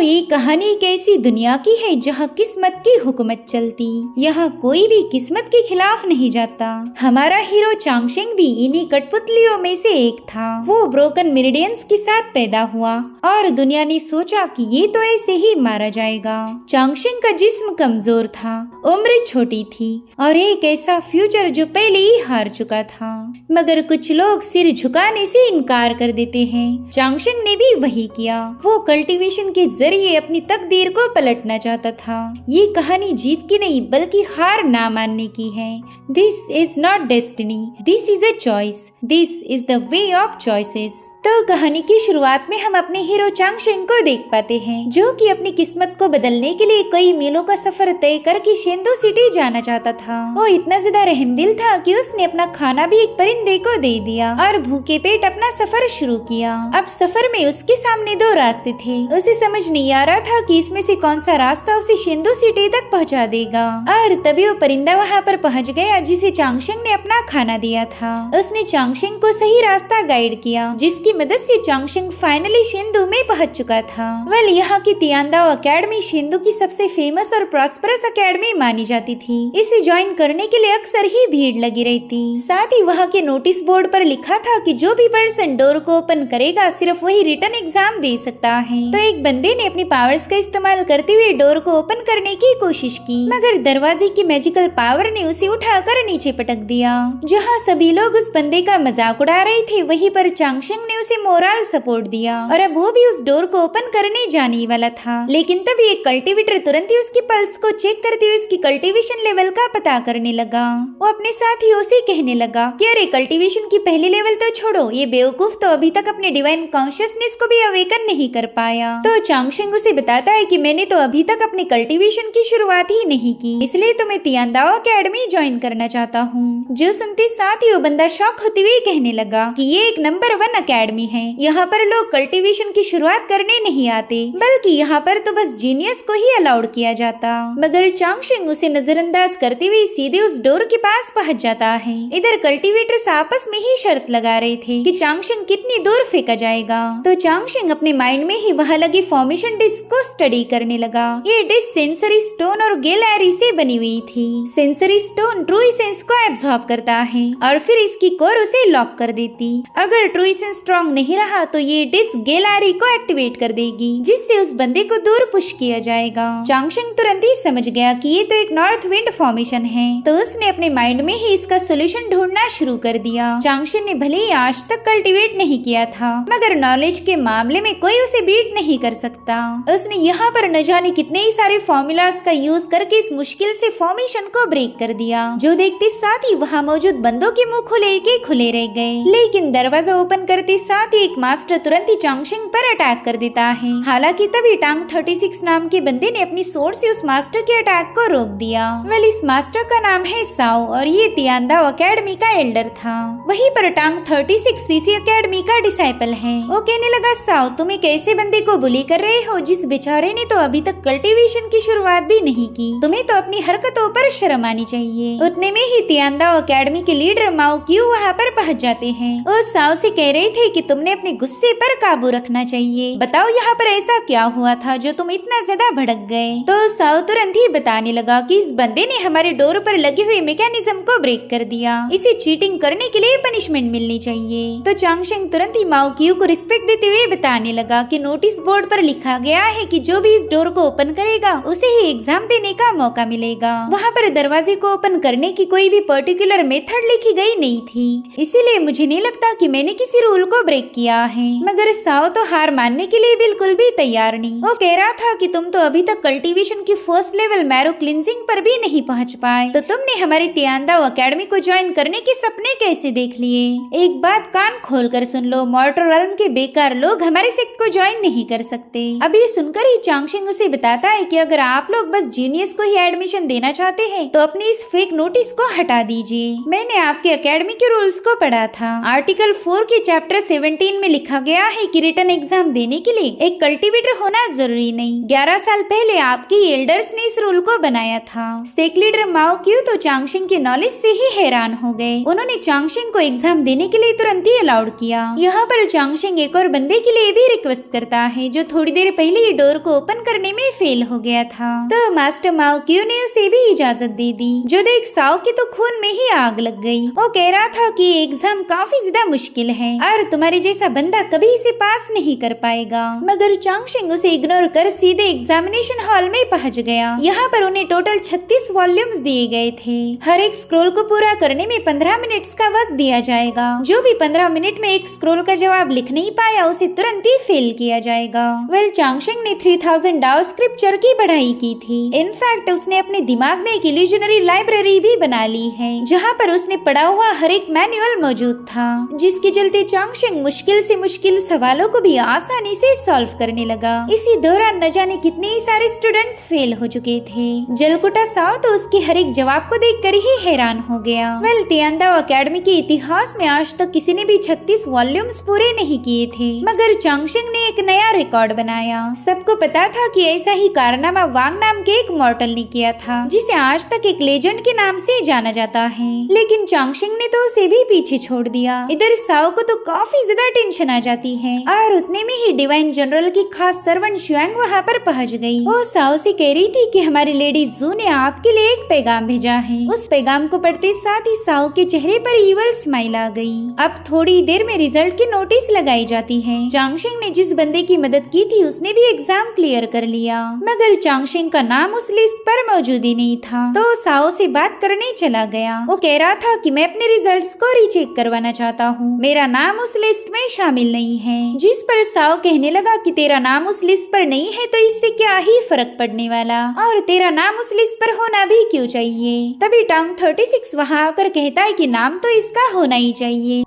ये कहानी एक ऐसी दुनिया की है जहाँ किस्मत की हुकूमत चलती, यहाँ कोई भी किस्मत के खिलाफ नहीं जाता। हमारा हीरो चांगशेंग भी इन्हीं कठपुतलियों में से एक था। वो ब्रोकन मेरिडियंस के साथ पैदा हुआ और दुनिया ने सोचा कि ये तो ऐसे ही मारा जाएगा। चांगशेंग का जिस्म कमजोर था, उम्र छोटी थी और एक ऐसा फ्यूचर जो पहले ही हार चुका था। मगर कुछ लोग सिर झुकाने से इनकार कर देते हैं। चांगशेंग ने भी वही किया। वो कल्टीवेशन के जरिए अपनी तकदीर को पलटना चाहता था। ये कहानी जीत की नहीं बल्कि हार ना मानने की है। This is not destiny, this is a choice, this is the way of choices. तो कहानी की शुरुआत में हम अपने हीरो चांगशेंग को देख पाते हैं, जो कि अपनी किस्मत को बदलने के लिए कई मीलों का सफर तय करके शेंदो सिटी जाना चाहता था। वो इतना ज्यादा रहमदिल था कि उसने अपना खाना भी एक परिंदे को दे दिया और भूखे पेट अपना सफर शुरू किया। अब सफर में उसके सामने दो रास्ते थे। उसे समझ नहीं आ रहा था कि इसमें से कौन सा रास्ता उसे शेंदो सिटी तक पहुंचा देगा। और तभी वो परिंदा वहां पर पहुंच गया जिसे चांगशेंग ने अपना खाना दिया था। उसने चांगशेंग को सही रास्ता गाइड किया, जिसकी मदद से चांगशेंग फाइनली शेंदो में पहुंच चुका था। वेल, यहाँ की तियांदाओ अकेडमी शेंदो की सबसे फेमस और प्रॉस्परस अकेडमी मानी जाती थी। इसे ज्वाइन करने के लिए अक्सर ही भीड़ लगी रहती। साथ ही वहाँ के नोटिस बोर्ड पर लिखा था कि जो भी पर्सन डोर को ओपन करेगा सिर्फ वही रिटर्न एग्जाम दे सकता है। तो एक बंदे ने अपनी पावर्स का इस्तेमाल करते हुए डोर को ओपन करने की कोशिश की, मगर दरवाजे की मैजिकल पावर ने उसे उठाकर नीचे पटक दिया। जहाँ सभी लोग उस बंदे का मजाक उड़ा रहे थे, वहीं पर चांगशेंग ने उसे मोरल सपोर्ट दिया और अब वो भी उस डोर को ओपन करने जाने वाला था। लेकिन तभी एक कल्टीवेटर तुरंत ही उसकी पल्स को चेक करते हुए उसकी कल्टीवेशन लेवल का पता करने लगा। वो अपने साथियों से कहने लगा कि अरे कल्टीवेशन की पहली लेवल तो छोड़ो, ये बेवकूफ तो अभी तक अपने डिवाइन कॉन्शियसनेस को भी अवेकन नहीं कर पाया। तो चांगशेंग उसे बताता है कि मैंने तो अभी तक अपने कल्टीवेशन की शुरुआत ही नहीं की, इसलिए तो मैं तियांदाओ अकेडमी ज्वाइन करना चाहता हूँ। जो सुनते साथ ही वो बंदा शॉक होते हुए कहने लगा कि ये एक नंबर 1 अकेडमी है। यहाँ पर लोग कल्टीवेशन की शुरुआत करने नहीं आते, बल्कि यहाँ पर तो बस जीनियस को ही अलाउड किया जाता। मगर चांगशेंग उसे नजरअंदाज करते हुए सीधे उस डोर के पास पहुँच जाता है। इधर कल्टीवेटर्स आपस में ही शर्त लगा रहे थे कि चांगशेंग कितनी दूर फेंका जाएगा। तो चांगशेंग अपने माइंड में ही वहाँ लगी फॉर्मेशन डिस्क को स्टडी करने लगा। ये डिस्क सेंसरी स्टोन और गैलेरी से बनी हुई थी। सेंसरी स्टोन ट्रू एसेंस को एब्जॉर्ब करता है और फिर इसकी कोर उसे लॉक कर देती। अगर ट्रू एसेंस स्ट्रॉन्ग नहीं रहा तो ये डिस्क गैलेरी को एक्टिवेट कर देगी, जिससे उस बंदे को दूर पुश किया जाएगा। चांगशेंग तुरंत ही समझ गया कि ये तो एक नॉर्थ विंड फॉर्मेशन है, तो उसने अपने माइंड में ही इसका सोल्यूशन ढूंढना शुरू कर दिया। चांगशेंग ने भले ही आज तक कल्टीवेट नहीं किया था, मगर नॉलेज के मामले में कोई उसे बीट नहीं कर सकता। उसने यहाँ पर न जाने कितने ही सारे फॉर्मूलाज का यूज करके इस मुश्किल से फॉर्मेशन को ब्रेक कर दिया। जो देखते साथ ही वहाँ मौजूद बंदों के मुंह खुले रह गए। लेकिन दरवाजा ओपन करते साथ ही एक मास्टर तुरंत ही चांगशेंग पर अटैक कर देता है। हालांकि तभी टांग 36 नाम के बंदे ने अपनी सोर्ड से उस मास्टर के अटैक को रोक दिया। वेल, इस मास्टर का नाम है साओ और ये तियांदाओ अकेडमी का एल्डर था। वहीं पर टांग 36 सीसी अकेडमी का डिसाइपल है। वो कहने लगा, साओ तुम एक ऐसे बंदे को बुली कर रहे हो जिस बेचारे ने तो अभी तक कल्टीवेशन की शुरुआत भी नहीं की। तुम्हें तो अपनी हरकतों पर शर्म आनी चाहिए। उतने में ही तियांदाओ अकेडमी के लीडर माओ क्यू वहाँ पर पहुँच जाते हैं। वो साओ से कह रहे थे कि तुमने अपने गुस्से पर काबू रखना चाहिए। बताओ यहाँ पर ऐसा क्या हुआ था जो तुम इतना ज्यादा भड़क गए। तो साओ तुरंत ही बताने लगा कि इस बंदे ने हमारे डोर पर लगे हुए मैकेनिज्म को ब्रेक कर दिया। इसे चीटिंग करने के लिए पनिशमेंट मिलनी चाहिए। तो चांगशेंग तुरंत ही माओ क्यू को रिस्पेक्ट देते हुए बताने लगा कि नोटिस बोर्ड पर लिखा गया है कि जो भी इस डोर को ओपन करेगा उसे ही एग्जाम देने का मौका मिलेगा। वहाँ पर दरवाजे को ओपन करने की कोई भी पर्टिकुलर मेथड लिखी गई नहीं थी, इसीलिए मुझे नहीं लगता कि मैंने किसी रूल को ब्रेक किया है। मगर साओ तो हार मानने के लिए बिल्कुल भी तैयार नहीं। वो कह रहा था कि तुम तो अभी तक कल्टीवेशन की फर्स्ट लेवल मैरो क्लिंजिंग पर भी नहीं पहुंच पाए, तो तुमने हमारी तियांदाओ अकेडमी को ज्वाइन करने के सपने कैसे देख लिए। एक बात कान खोलकर सुन लो, मॉर्टर रेल्म के बेकार लोग हमारे सेक्ट को ज्वाइन नहीं कर सकते। अब ये सुनकर ही चांगशेंग उसे बताता है कि अगर आप लोग बस जीनियस को ही एडमिशन देना चाहते हैं तो अपनी इस फेक नोटिस को हटा दीजिए। मैंने आपके अकेडमी के रूल्स को पढ़ा था। आर्टिकल 4 के चैप्टर 17 में लिखा गया है कि रिटर्न एग्जाम देने के लिए एक कल्टीवेटर होना जरूरी नहीं। 11 साल पहले आपके एल्डर्स ने इस रूल को बनाया था। सेक्ट लीडर माओ क्यू तो चांगशेंग के नॉलेज से ही हैरान हो गए। उन्होंने चांगशेंग को एग्जाम देने के लिए तुरंत ही अलाउड किया। यहाँ पर चांगशेंग एक और बंदे के लिए भी रिक्वेस्ट करता है जो थोड़ी देर देर पहले ही डोर को ओपन करने में फेल हो गया था। तो मास्टर माओ क्यू ने उसे भी इजाजत दे दी। जो देख साओ के तो खून में ही आग लग गई। वो कह रहा था कि एग्जाम काफी ज्यादा मुश्किल है और तुम्हारे जैसा बंदा कभी इसे पास नहीं कर पाएगा। मगर चांगशिंग उसे इग्नोर कर सीधे एग्जामिनेशन हॉल में पहुंच गया। यहाँ पर उन्हें टोटल 36 वॉल्यूम्स दिए गए थे। हर एक स्क्रोल को पूरा करने में 15 मिनट्स का वक्त दिया जाएगा। जो भी 15 मिनट में एक स्क्रोल का जवाब लिख नहीं पाया उसे तुरंत ही फेल किया जाएगा। वेल चांगशिंग ने 3000 डाओ स्क्रिप्चर की पढ़ाई की थी। इनफैक्ट उसने अपने दिमाग में एक इल्यूजनरी लाइब्रेरी भी बना ली है जहाँ पर उसने पढ़ा हुआ हर एक मैनुअल मौजूद था, जिसके चलते चांगशिंग मुश्किल से मुश्किल सवालों को भी आसानी से सॉल्व करने लगा। इसी दौरान न जाने कितने ही सारे स्टूडेंट्स फेल हो चुके थे। जलकुटा साओ तो उसके हर एक जवाब को देखकर ही हैरान हो गया। वेल तियांदाओ एकेडमी के इतिहास में आज तक किसी ने भी 36 वॉल्यूम्स पूरे नहीं किए थे, मगर चांगशिंग ने एक नया रिकॉर्ड बनाया। सबको पता था कि ऐसा ही कारनामा वांग नाम के एक मॉर्टल ने किया था, जिसे आज तक एक लेजेंड के नाम से जाना जाता है। लेकिन चांगशिंग ने तो उसे भी पीछे छोड़ दिया। इधर साओ को तो काफी ज्यादा टेंशन आ जाती है और उतने में ही डिवाइन जनरल की खास सर्वेंट शुआंग वहाँ पर पहुँच गई। वो साओ से कह रही थी कि हमारी लेडी जू ने आपके लिए एक पैगाम भेजा है। उस पैगाम को पढ़ते साथ ही साओ के चेहरे पर इवल स्माइल आ गई। अब थोड़ी देर में रिजल्ट की नोटिस लगाई जाती है। चांगशिंग ने जिस बंदे की मदद की थी उसने भी एग्जाम क्लियर कर लिया, मगर चांगशिंग का नाम उस लिस्ट पर मौजूद ही नहीं था। तो साओ से बात करने चला गया। वो कह रहा था कि मैं अपने रिजल्ट्स को रीचेक करवाना चाहता हूँ, मेरा नाम उस लिस्ट में शामिल नहीं है। जिस पर साओ कहने लगा कि तेरा नाम उस लिस्ट पर नहीं है तो इससे क्या ही फर्क पड़ने वाला, और तेरा नाम उस लिस्ट पर होना भी क्यों चाहिए। तभी टांग 36 वहाँ आकर कहता है कि नाम तो इसका होना ही चाहिए।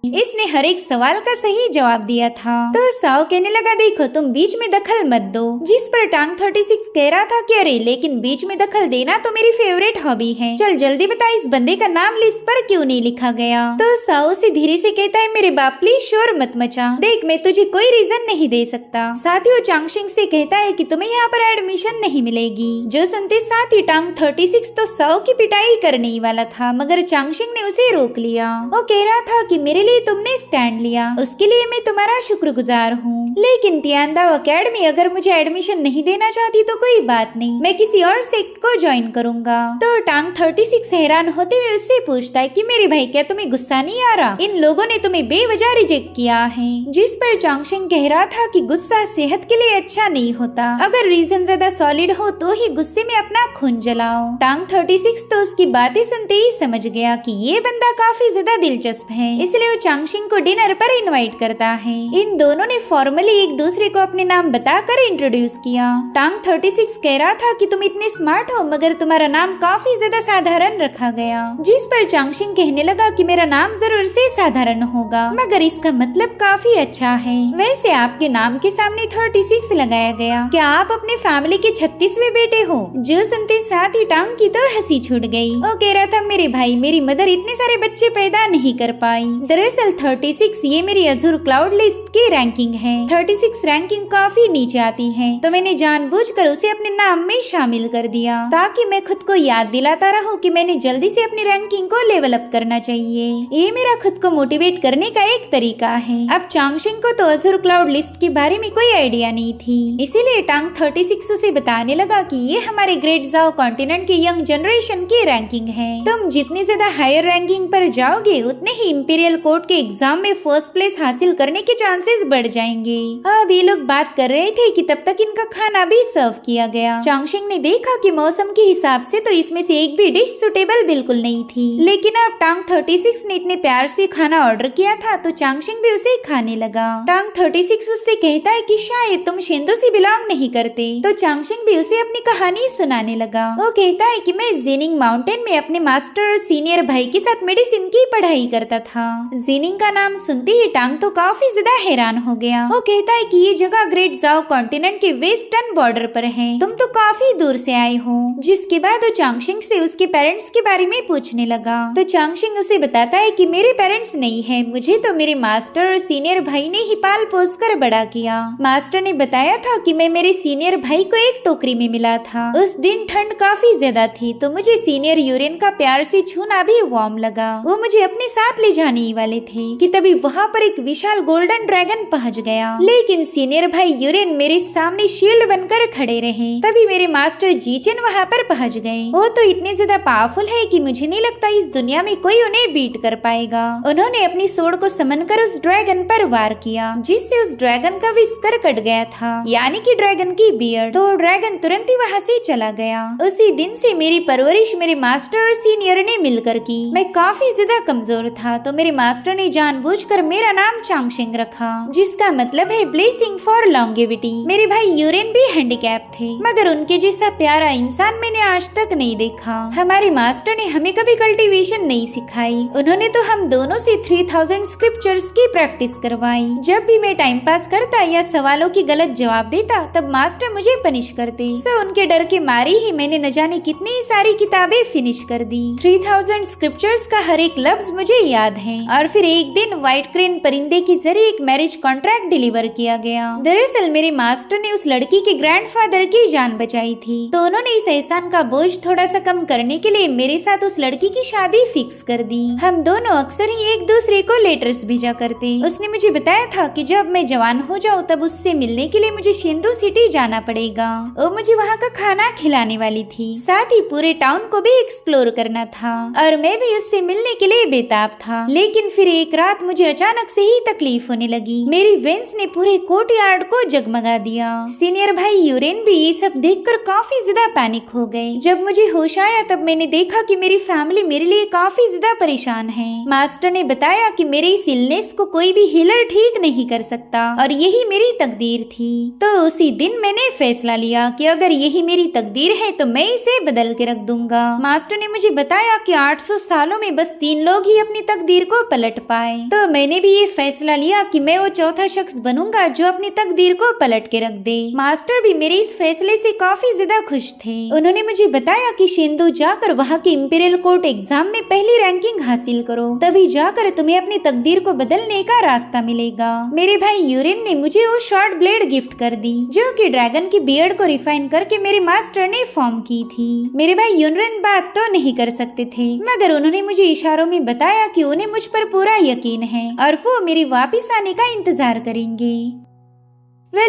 इसने हर एक सवाल का सही जवाब दिया था। तो साओ कहने लगा देखो तुम बीच में दखल मत दो। जिस पर टांग 36 कह रहा था कि अरे लेकिन बीच में दखल देना तो मेरी फेवरेट हॉबी है, चल जल्दी बता इस बंदे का नाम लिस्ट पर क्यों नहीं लिखा गया। तो साओ से धीरे से कहता है मेरे बाप प्लीज शोर मत मचा, देख मैं तुझे कोई रीजन नहीं दे सकता। साथ ही वो चांगशिंग से कहता है कि तुम्हें यहाँ पर एडमिशन नहीं मिलेगी। जो सुनते साथ ही टांग 36 तो साओ की पिटाई करने ही वाला था, मगर चांगशिंग ने उसे रोक लिया। वो कह रहा था कि मेरे लिए तुमने स्टैंड लिया, उसके लिए मैं तुम्हारा शुक्रगुजार हूँ। लेकिन तियांदाओ एकेडमी अगर मुझे एडमिशन नहीं देना चाहती तो कोई बात नहीं, मैं किसी और सेक्ट को ज्वाइन करूँगा। तो टांग 36 हैरान होते हुए उससे पूछता है कि मेरे भाई क्या तुम्हें गुस्सा नहीं आ रहा, इन लोगों ने तुम्हें बेवजह रिजेक्ट किया है। जिस पर चांगशिंग कह रहा था कि गुस्सा सेहत के लिए अच्छा नहीं होता, अगर रीजन ज्यादा सॉलिड हो तो ही गुस्से में अपना खून जलाओ। टांग 36 तो उसकी बातें सुनते ही समझ गया कि ये बंदा काफी ज्यादा दिलचस्प है, इसलिए वो चांगशिंग को डिनर पर इनवाइट करता है। इन दोनों ने फॉर्मली एक दूसरे को अपने नाम बताकर इंट्रोड्यूस किया। टांग 36 कह रहा था कि तुम इतने स्मार्ट हो मगर तुम्हारा नाम काफी ज्यादा साधारण रखा गया। जिस पर चांगशिंग कहने लगा कि मेरा नाम जरूर से साधारण होगा मगर इसका मतलब काफी अच्छा है। वैसे आपके नाम के सामने 36 लगाया गया, क्या आप अपने फैमिली के 36वें बेटे हो। जो सुनते साथ ही टांग की तो हंसी छूट गई। वो कह रहा था मेरे भाई मेरी मदर इतने सारे बच्चे पैदा नहीं कर पाई। दरअसल 36 ये मेरी अजूर क्लाउड लिस्ट की रैंकिंग है। 36 रैंकिंग काफी नीचे आती है तो मैंने जानबूझकर उसे अपने नाम में शामिल कर दिया ताकि मैं खुद को याद दिलाता रहूं कि मैंने जल्दी से अपनी रैंकिंग को लेवल अप करना चाहिए। ये मेरा खुद को मोटिवेट करने का एक तरीका है। अब चांगशिंग को तो अजूर क्लाउड लिस्ट के बारे में कोई आइडिया नहीं थी, इसीलिए टांग 36 उसे बताने लगा कि ये हमारे ग्रेट जाओ कॉन्टिनेंट के यंग जनरेशन की रैंकिंग है। तुम जितनी ज्यादा हायर रैंकिंग पर जाओगे उतने ही इंपीरियल कोर्ट के एग्जाम में फर्स्ट प्लेस हासिल करने के चांसेस बढ़ जाएंगे। अब ये लोग बात कर रहे थे कि तब तक इनका खाना भी सर्व किया गया। चांगशिंग ने देखा कि मौसम के हिसाब से तो इसमें से एक भी डिश सुटेबल बिल्कुल नहीं थी, लेकिन अब टांग 36 ने इतने प्यार से खाना ऑर्डर किया था तो चांगशिंग भी उसे खाने लगा। टांग 36 उससे कहता है कि शायद तुम शेंदो से बिलोंग नहीं करते, तो चांगशिंग भी उसे अपनी कहानी सुनाने लगा। वो कहता है कि मैं जीनिंग माउंटेन में अपने मास्टर और सीनियर भाई के साथ मेडिसिन की पढ़ाई करता था। जीनिंग का नाम सुनते ही टांग तो काफी ज्यादा हैरान हो गया। वो कहता है कि ये जगह ग्रेट जाओ कॉन्टिनेंट के वेस्टर्न बॉर्डर पर है, तुम तो काफी दूर से आए हो। जिसके बाद वो चांगशिंग से उसके पेरेंट्स के बारे में पूछने लगा तो चांगशिंग उसे बताता है कि मेरे पेरेंट्स नहीं है, मुझे तो मेरे मास्टर और सीनियर भाई ने ही पाल पोस कर बड़ा किया। मास्टर ने बताया था कि मैं मेरे सीनियर भाई को एक टोकरी में मिला था। उस दिन ठंड काफी ज्यादा थी तो मुझे सीनियर यूरिन का प्यार से छूना भी वार्म लगा। वो मुझे अपने साथ ले जाने ही वाले थे कि तभी वहाँ पर एक विशाल गोल्डन ड्रैगन पहुँच गया। लेकिन सीनियर भाई यूरेन मेरे सामने शील्ड बनकर खड़े रहे। तभी मेरे मास्टर जीचन वहाँ पर पहुँच गए। वो तो इतने ज्यादा पावरफुल है कि मुझे नहीं लगता इस दुनिया में कोई उन्हें बीट कर पाएगा। उन्होंने अपनी सोर्ड को समन कर उस ड्रैगन पर वार किया, जिससे उस ड्रैगन का विस्कर कट गया था, यानी कि ड्रैगन की बियर्ड। तो ड्रैगन तुरंत ही वहाँ से चला गया। उसी दिन से मेरी परवरिश मेरे मास्टर और सीनियर ने मिलकर की। मैं काफी ज्यादा कमजोर था, तो मेरे मास्टर ने जानबूझकर मेरा नाम चांगशेंग रखा, जिसका मतलब है ब्लेसिंग फॉर लॉन्गेविटी। मेरे भाई यूरेन भी हैंडीकैप थे, मगर उनके जैसा प्यारा इंसान मैंने आज तक नहीं देखा। हमारे मास्टर ने हमें कभी कल्टीवेशन नहीं सिखाई। उन्होंने तो हम दोनों से 3000 स्क्रिप्चर्स की प्रैक्टिस करवाई। जब भी मैं टाइम पास करता या सवालों की गलत जवाब देता, तब मास्टर मुझे पनिश करते। सो उनके डर के मारे ही मैंने न जाने कितनी सारी किताबें फिनिश कर दी। 3000 स्क्रिप्चर्स का हर एक लफ्ज मुझे याद है। और फिर एक दिन व्हाइट क्रेन परिंदे के जरिए एक मैरिज कॉन्ट्रैक्ट डिलीवर किया गया। दरअसल मेरे मास्टर ने उस लड़की के ग्रैंडफादर की जान बचाई थी, तो उन्होंने इस एहसान का बोझ थोड़ा सा कम करने के लिए मेरे साथ उस लड़की की शादी फिक्स कर दी। हम दोनों अक्सर ही एक दूसरे को लेटर्स भेजा करते। उसने मुझे बताया था कि जब मैं जवान हो जाऊं तब उससे मिलने के लिए मुझे शिंदो सिटी जाना पड़ेगा। वो मुझे वहाँ का खाना खिलाने वाली थी, साथ ही पूरे टाउन को भी एक्सप्लोर करना था, और मैं भी उससे मिलने के लिए बेताब था। लेकिन फिर एक रात मुझे अचानक से ही तकलीफ होने लगी। मेरी वेंस ने पूरे कोर्टयार्ड को जगमगा दिया। सीनियर भाई यूरेन भी ये सब देखकर काफी ज्यादा पैनिक हो गए। जब मुझे होश आया तब मैंने देखा कि मेरी फैमिली मेरे लिए काफी ज्यादा परेशान है। मास्टर ने बताया कि मेरे इस इलनेस को कोई भी हीलर ठीक नहीं कर सकता, और यही मेरी तकदीर थी। तो उसी दिन मैंने फैसला लिया कि अगर यही मेरी तकदीर है तो मैं इसे बदल के रख दूंगा। मास्टर ने मुझे बताया कि 800 सालों में बस 3 लोग ही अपनी तकदीर को पलट पाए। तो मैंने भी ये फैसला लिया कि मैं वो चौथा शख्स बनूंगा जो अपनी तकदीर को पलट के रख दे। मास्टर भी मेरे इस फैसले से काफी ज्यादा खुश थे। उन्होंने मुझे बताया कि शिंदो जाकर वहाँ के इंपीरियल कोर्ट एग्जाम में पहली रैंकिंग हासिल करो, तभी जाकर तुम्हें अपनी तकदीर को बदलने का रास्ता मिलेगा। मेरे भाई यूरेन ने मुझे वो शॉर्ट ब्लेड गिफ्ट कर दी, जो कि ड्रैगन की बियर्ड को रिफाइन करके मेरे मास्टर ने फॉर्म की थी। मेरे भाई यूरेन बात तो नहीं कर सकते थे, मगर उन्होंने मुझे इशारों में बताया कि उन्हें मुझ पर पूरा यकीन है और वो मेरे वापिस आने का इंतजार करेंगे।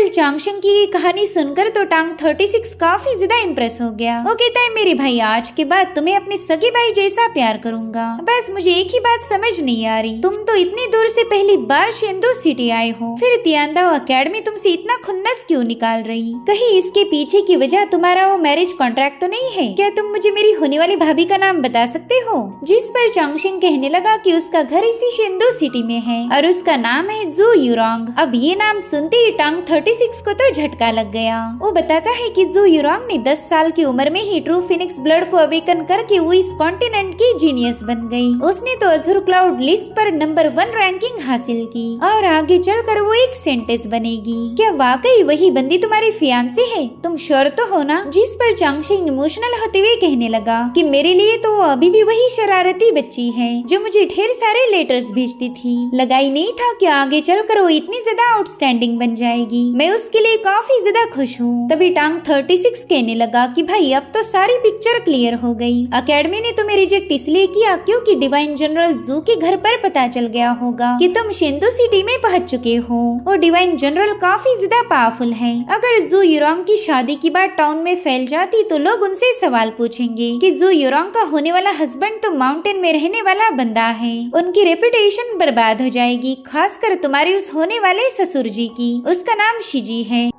चांगशेंग की ये कहानी सुनकर तो टांग 36 काफी ज्यादा इम्प्रेस हो गया। वो कहता है मेरे भाई आज के बाद तुम्हें अपने सगे भाई जैसा प्यार करूंगा। बस मुझे एक ही बात समझ नहीं आ रही, तुम तो इतनी दूर से पहली बार शिंदो सिटी आए हो, फिर तियांदाओ एकेडमी तुमसे इतना खुन्नस क्यों निकाल रही? कहीं इसके पीछे की वजह तुम्हारा वो मैरिज कॉन्ट्रैक्ट तो नहीं है? क्या तुम मुझे मेरी होने वाली भाभी का नाम बता सकते हो? जिस पर चांगशेंग कहने लगा कि उसका घर इसी शिंदो सिटी में है और उसका नाम है जू यूरोंग। अब ये नाम सुनते ही टांग 36 को तो झटका लग गया। वो बताता है कि जू यूरोंग ने 10 साल की उम्र में ही ट्रू फिनिक्स ब्लड को अवेकन करके वो इस कॉन्टिनेंट की जीनियस बन गई। उसने तो अज़ुर क्लाउड लिस्ट पर नंबर 1 रैंकिंग हासिल की और आगे चलकर वो एक सेंटेंस बनेगी। क्या वाकई वही बंदी तुम्हारी फियांसे है? तुम श्योर तो हो ना? जिस पर चांगशेंग इमोशनल होते हुए कहने लगा कि मेरे लिए तो वो अभी भी वही शरारती बच्ची है जो मुझे ढेर सारे लेटर्स भेजती थी। लगा ही नहीं था कि आगे चलकर वो इतनी ज्यादा आउटस्टैंडिंग बन जाएगी। मैं उसके लिए काफी ज्यादा खुश हूँ। तभी टांग 36 कहने लगा कि भाई अब तो सारी पिक्चर क्लियर हो गई। एकेडमी ने तुम्हें रिजेक्ट इसलिए किया क्योंकि डिवाइन जनरल जू के घर पर पता चल गया होगा कि तुम शिंदो सिटी में पहुंच चुके हो। और डिवाइन जनरल काफी ज्यादा पावरफुल है। अगर जू यूरोंग की शादी की बात टाउन में फैल जाती तो लोग उनसे सवाल पूछेंगे कि जू यूरोंग का होने वाला हस्बैंड तो माउंटेन में रहने वाला बंदा है। उनकी रेपुटेशन बर्बाद हो जाएगी, खासकर तुम्हारे उस होने वाले ससुर जी की। उसका नाम शिजी है